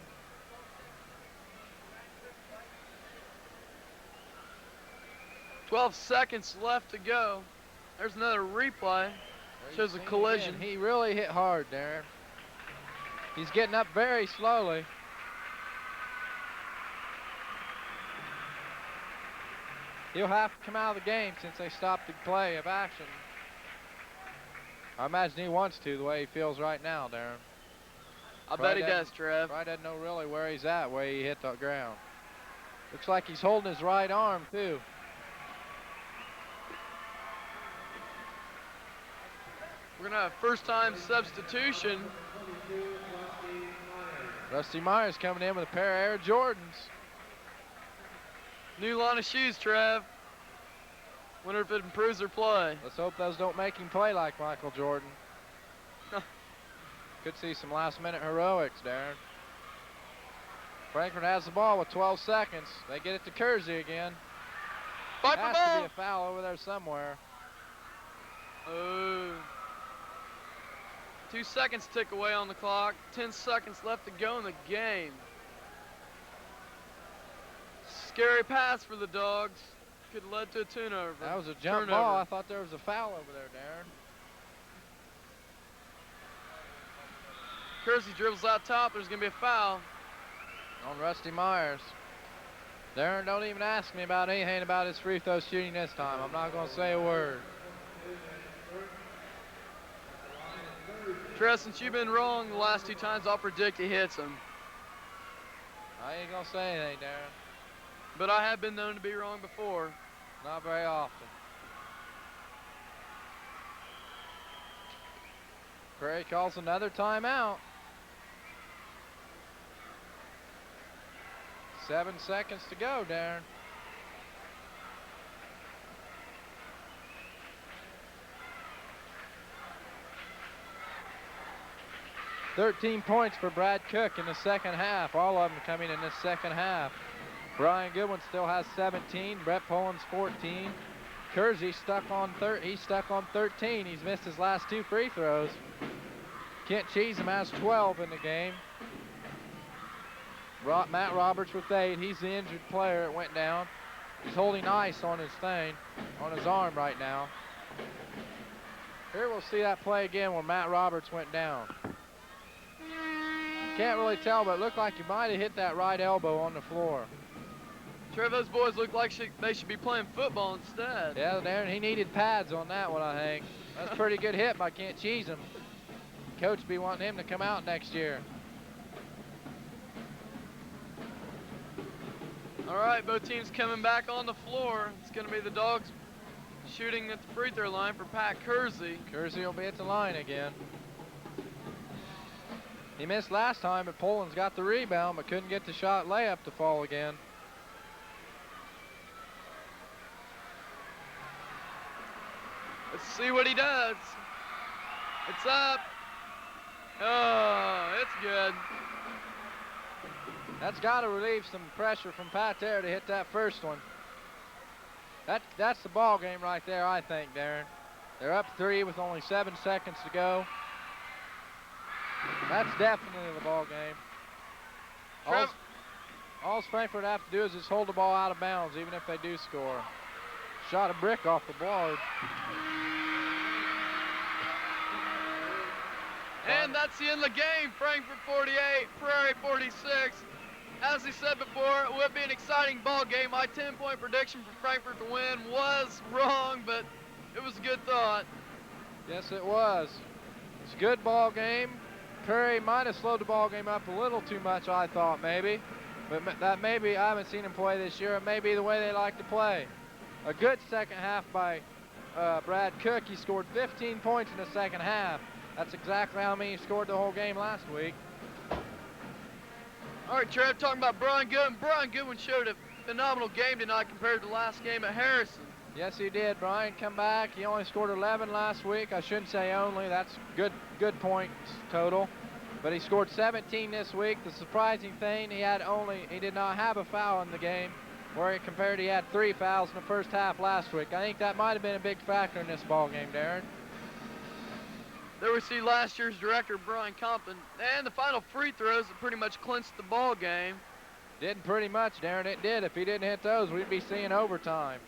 "12 seconds left to go." There's another replay. Shows a collision. Again. He really hit hard, Darren. He's getting up very slowly. He'll have to come out of the game since they stopped the play of action. I imagine he wants to, the way he feels right now, Darren. I bet he does, Trev. Probably doesn't know really where he's at, where he hit the ground. Looks like he's holding his right arm, too. We're gonna have first-time substitution. Rusty Myers coming in with a pair of Air Jordans. New line of shoes, Trev. Wonder if it improves their play. Let's hope those don't make him play like Michael Jordan. Could see some last-minute heroics, Darren. Frankfurt has the ball with 12 seconds. They get it to Kersey again. Fight for has ball. to be a foul over there somewhere. Oh. 2 seconds tick away on the clock. 10 seconds left to go in the game. Scary pass for the Dogs. Could have led to a turnover. That was a jump ball. I thought there was a foul over there, Darren. Kersey dribbles out top. There's going to be a foul. On Rusty Myers. Darren, don't even ask me about anything about his free throw shooting this time. I'm not going to say a word. Trev, since you've been wrong the last 2 times, I'll predict he hits him. I ain't going to say anything, Darren. But I have been known to be wrong before. Not very often. Prairie calls another timeout. 7 seconds to go, Darren. "13 points for Brad Cook in the second half. All of them coming in the second half. Brian Goodwin still has 17. Brett Poland's 14. Kersey stuck on 13. He's missed his last 2 free throws. Kent Cheatham has 12 in the game. Matt Roberts with 8. He's the injured player. It went down. He's holding ice on his arm right now. Here we'll see that play again where Matt Roberts went down. Can't really tell, but it looked like he might have hit that right elbow on the floor. Trev, those boys look like they should be playing football instead. Yeah, Darren, he needed pads on that one, I think. That's a pretty good hit by Kent Cheatham. Coach be wanting him to come out next year. All right, both teams coming back on the floor. It's going to be the Dogs shooting at the free throw line for Pat Kersey. Kersey will be at the line again. He missed last time, but Poland's got the rebound, but couldn't get the shot layup to fall again. Let's see what he does. It's up. Oh, it's good. That's got to relieve some pressure from Pat there to hit that first one. That's the ball game right there, I think, Darren. They're up 3 with only 7 seconds to go. That's definitely the ball game. All Frankfurt have to do is just hold the ball out of bounds, even if they do score. Shot a brick off the board. And that's the end of the game. Frankfurt 48, Prairie 46. As he said before, it would be an exciting ball game. My 10-point prediction for Frankfurt to win was wrong, but it was a good thought. Yes, it was. It's a good ball game. Prairie might have slowed the ball game up a little too much, I thought, maybe. But that maybe, I haven't seen them play this year. It may be the way they like to play. A good second half by Brad Cook. He scored 15 points in the second half. That's exactly how many he scored the whole game last week. All right, Trev, talking about Brian Goodwin. Brian Goodwin showed a phenomenal game tonight compared to the last game at Harrison. Yes, he did. Brian come back. He only scored 11 last week. I shouldn't say only. That's good points total. But he scored 17 this week. The surprising thing, he did not have a foul in the game, where compared he had 3 fouls in the first half last week. I think that might have been a big factor in this ball game, Darren. There we see last year's director, Brian Compton, and the final free throws that pretty much clinched the ball game. Didn't pretty much, Darren. It did. If he didn't hit those, we'd be seeing overtime.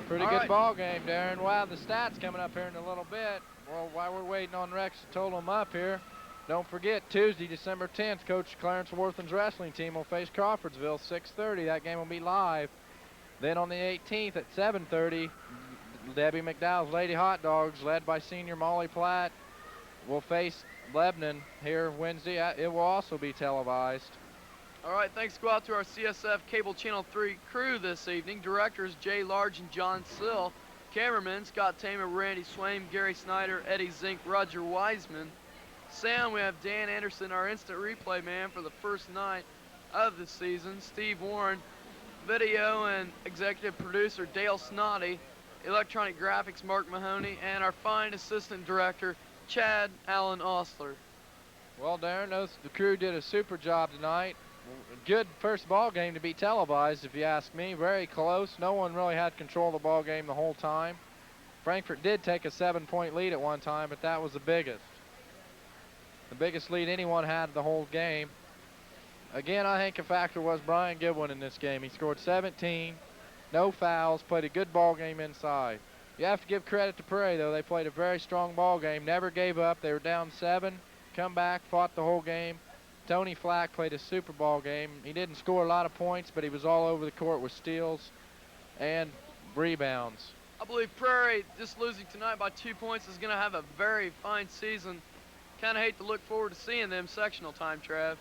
Pretty good ball game, Darren. We'll have the stats coming up here in a little bit. Well, while we're waiting on Rex to total them up here, don't forget, Tuesday, December 10th, Coach Clarence Worthen's wrestling team will face Crawfordsville, 6:30. That game will be live. Then on the 18th at 7:30, Debbie McDowell's Lady Hot Dogs, led by senior Molly Platt, will face Lebanon here Wednesday. It will also be televised. All right, thanks go out to our CSF Cable Channel 3 crew this evening. Directors Jay Large and John Sill. Cameramen Scott Tamer, Randy Swaim, Gary Snyder, Eddie Zink, Roger Wiseman. Sound, we have Dan Anderson, our instant replay man for the first night of the season. Steve Warren. Video and executive producer Dale Snoddy. Electronic graphics Mark Mahoney. And our fine assistant director Chad Allen Osler. Well, Darren, the crew did a super job tonight. Good first ball game to be televised, if you ask me. Very close. No one really had control of the ball game the whole time. Frankfurt did take a 7-point lead at one time, but that was the biggest. The biggest lead anyone had the whole game. Again, I think a factor was Brian Goodwin in this game. He scored 17, no fouls, played a good ball game inside. You have to give credit to Prairie, though. They played a very strong ball game, never gave up. They were down 7, come back, fought the whole game. Tony Flack played a super ball game. He didn't score a lot of points, but he was all over the court with steals and rebounds. I believe Prairie, just losing tonight by 2 points, is going to have a very fine season. Kind of hate to look forward to seeing them sectional time, Trav.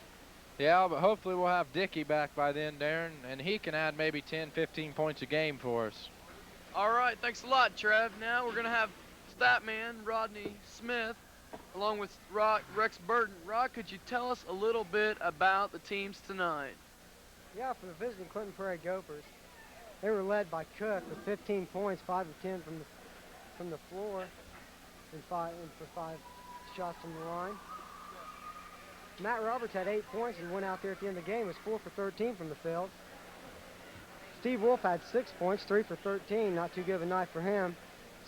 Yeah, but hopefully we'll have Dickey back by then, Darren, and he can add maybe 10, 15 points a game for us. All right, thanks a lot, Trev. Now we're going to have Statman Rodney Smith along with Rex Burton. Rod, could you tell us a little bit about the teams tonight? Yeah, for the visiting Clinton Prairie Gophers, they were led by Cook with 15 points, 5 of 10 from the floor, and for 5 shots from the line. Matt Roberts had 8 points and went out there at the end of the game, was 4 for 13 from the field. Steve Wolf had 6 points, 3 for 13, not too good of a night for him.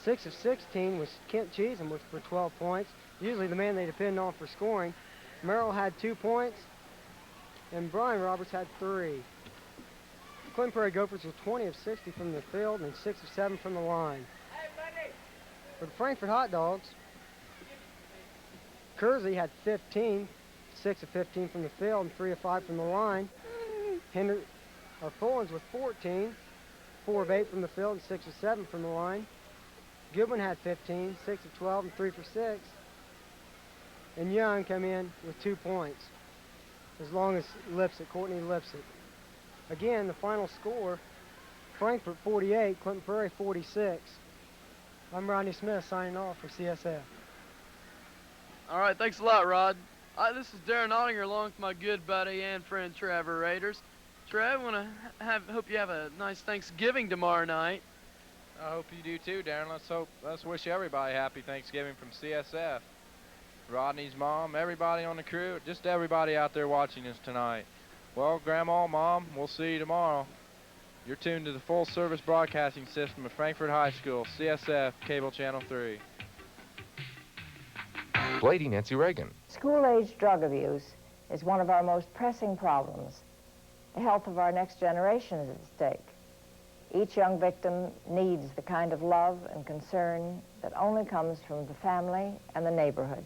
6 of 16 was Kent Cheatham for 12 points, usually the man they depend on for scoring. Merrill had 2 points, and Brian Roberts had 3. Clinton Prairie Gophers was 20 of 60 from the field and 6 of 7 from the line. For the Frankfurt Hot Dogs, Kersey had 15, 6 of 15 from the field and 3 of 5 from the line. Pullins with 14, 4 of 8 from the field and 6 of 7 from the line. Goodwin had 15, 6 of 12 and 3 for 6. And Young came in with 2 points, as long as Courtney Lipset. Again, the final score, Frankfurt 48, Clinton Prairie 46. I'm Rodney Smith signing off for CSF. All right, thanks a lot, Rod. This is Darren Ottinger along with my good buddy and friend Trevor Raiders. Trev, hope you have a nice Thanksgiving tomorrow night. I hope you do too, Darren. Let's wish everybody happy Thanksgiving from CSF. Rodney's mom, everybody on the crew, just everybody out there watching us tonight. Well, Grandma, Mom, we'll see you tomorrow. You're tuned to the full service broadcasting system of Frankfurt High School, CSF, Cable Channel 3. Lady Nancy Reagan. School-age drug abuse is one of our most pressing problems. The health of our next generation is at stake. Each young victim needs the kind of love and concern that only comes from the family and the neighborhood.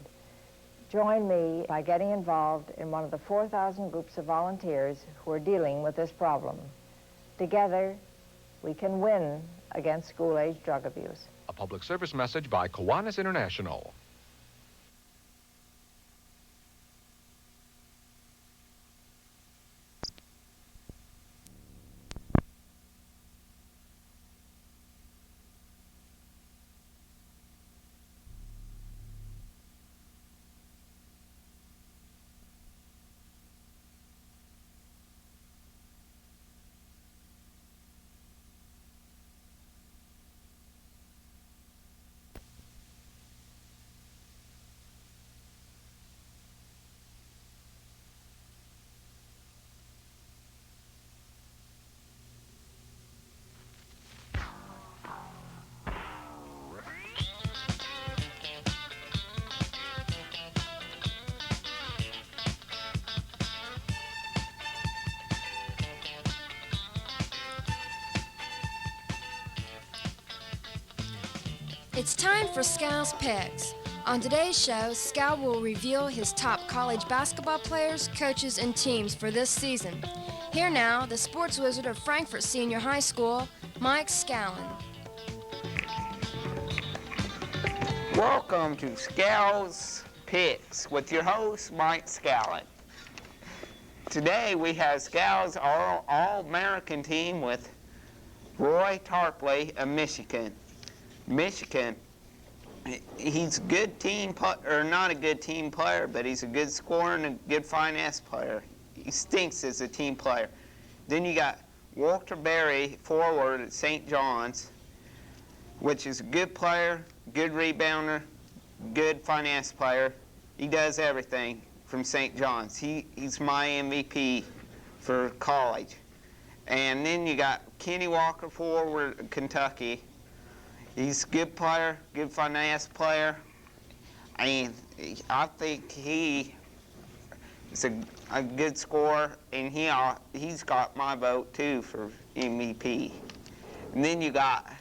Join me by getting involved in one of the 4,000 groups of volunteers who are dealing with this problem. Together, we can win against school-age drug abuse. A public service message by Kiwanis International. It's time for Scal's Picks. On today's show, Scal will reveal his top college basketball players, coaches, and teams for this season. Here now, the sports wizard of Frankfurt Senior High School, Mike Scallon. Welcome to Scal's Picks with your host, Mike Scallon. Today we have Scal's All-American team with Roy Tarpley of Michigan. Michigan, he's a good team, or not a good team player, but he's a good scorer and a good finance player. He stinks as a team player. Then you got Walter Berry, forward at St. John's, which is a good player, good rebounder, good finance player. He does everything from St. John's. He's my MVP for college. And then you got Kenny Walker, forward at Kentucky. He's a good player, good finance player, and I think he is a good scorer, and he's got my vote too for MVP. And then you got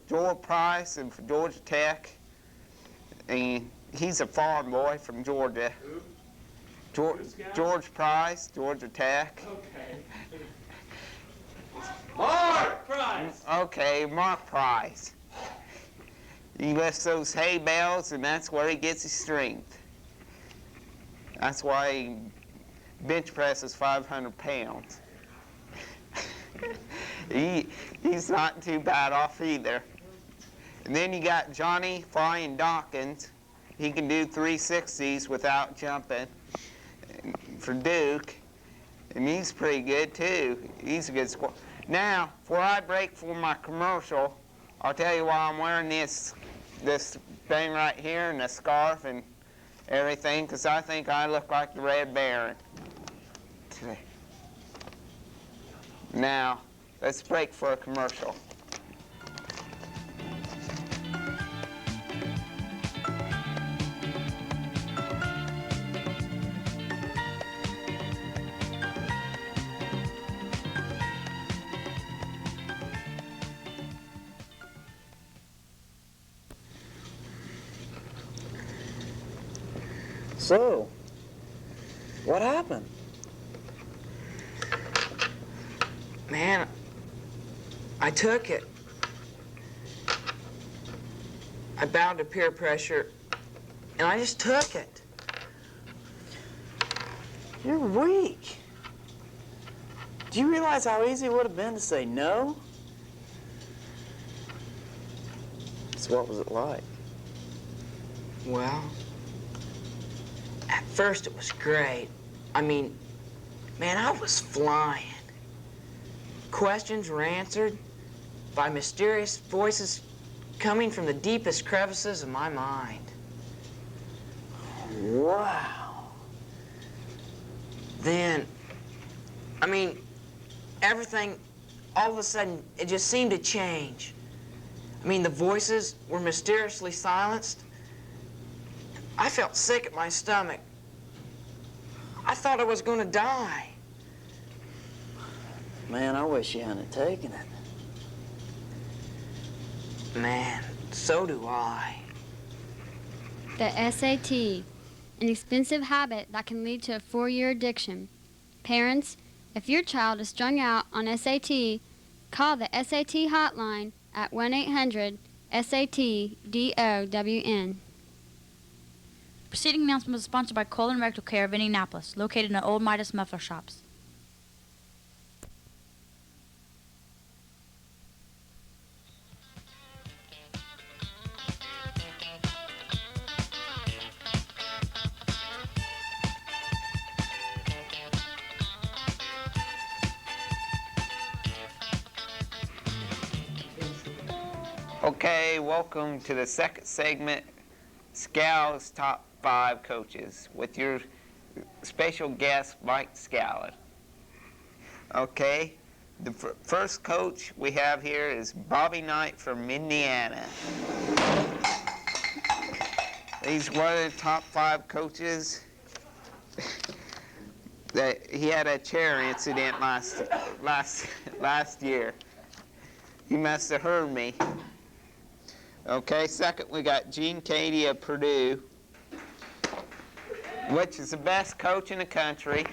George Price and for Georgia Tech, and he's a farm boy from Georgia. Who? George Price, Georgia Tech. Okay. Mark Price. Okay, Mark Price. He lifts those hay bales, and that's where he gets his strength. That's why he bench presses 500 pounds. He's not too bad off either. And then you got Johnny Flying Dawkins. He can do 360s without jumping for Duke. And he's pretty good too. He's a good squad. Now, before I break for my commercial, I'll tell you why I'm wearing this thing right here and the scarf and everything, because I think I look like the Red Baron today. Now, let's break for a commercial. So, what happened? Man, I took it. I bowed to peer pressure, and I just took it. You're weak. Do you realize how easy it would have been to say no? So what was it like? Well, at first it was great. I mean, man, I was flying. Questions were answered by mysterious voices coming from the deepest crevices of my mind. Wow. Then, I mean, everything, all of a sudden, it just seemed to change. I mean, the voices were mysteriously silenced. I felt sick at my stomach. I thought I was going to die. Man, I wish you hadn't taken it. Man, so do I. The SAT, an expensive habit that can lead to a 4-year addiction. Parents, if your child is strung out on SAT, call the SAT hotline at 1-800-SAT-DOWN. Preceding announcement was sponsored by Colon Rectal Care of Indianapolis, located in the Old Midas Muffler Shops. Okay, welcome to the second segment, Scal's Top 5 Coaches, with your special guest, Mike Scallon. Okay, the first coach we have here is Bobby Knight from Indiana. He's one of the top 5 coaches. He had a chair incident last year. He must have heard me. Okay, second we got Gene Cady of Purdue, which is the best coach in the country.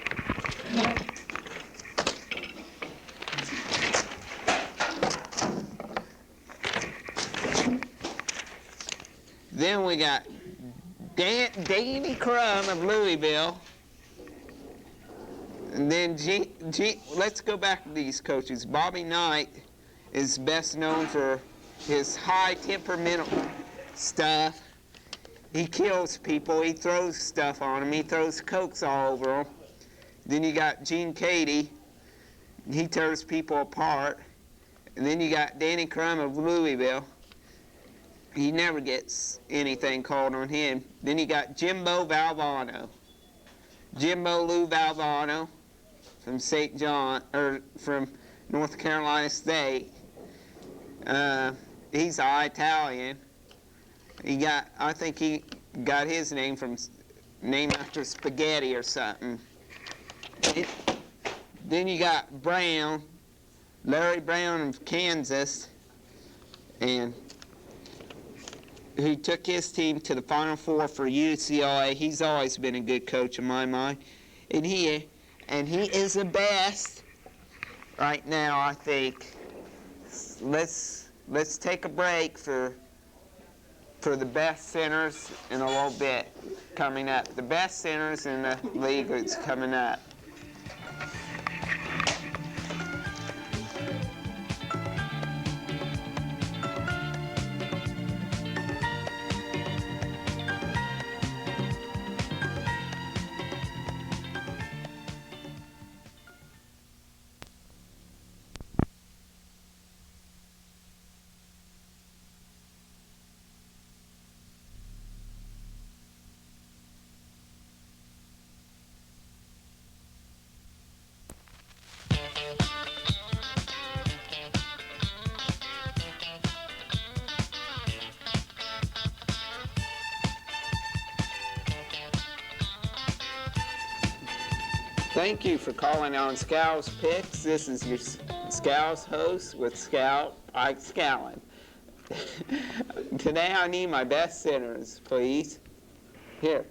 Then we got Danny Crum of Louisville. And then let's go back to these coaches. Bobby Knight is best known for his high temperamental stuff. He kills people. He throws stuff on them. He throws cokes all over them. Then you got Gene Cady. He tears people apart. And then you got Danny Crum of Louisville. He never gets anything called on him. Then you got Jimbo Valvano. Jimbo Lou Valvano from St. John, or from North Carolina State. He's Italian. I think he got his name named after spaghetti or something. Then you got Brown, Larry Brown of Kansas, and he took his team to the Final Four for UCLA. He's always been a good coach in my mind, and he is the best right now, I think. Let's take a break for the best centers in a little bit coming up. The best centers in the league is coming up. Thank you for calling on Scow's Picks. This is your Scow's host with Scow Ike Scallon. Today I need my best sinners, please. Here.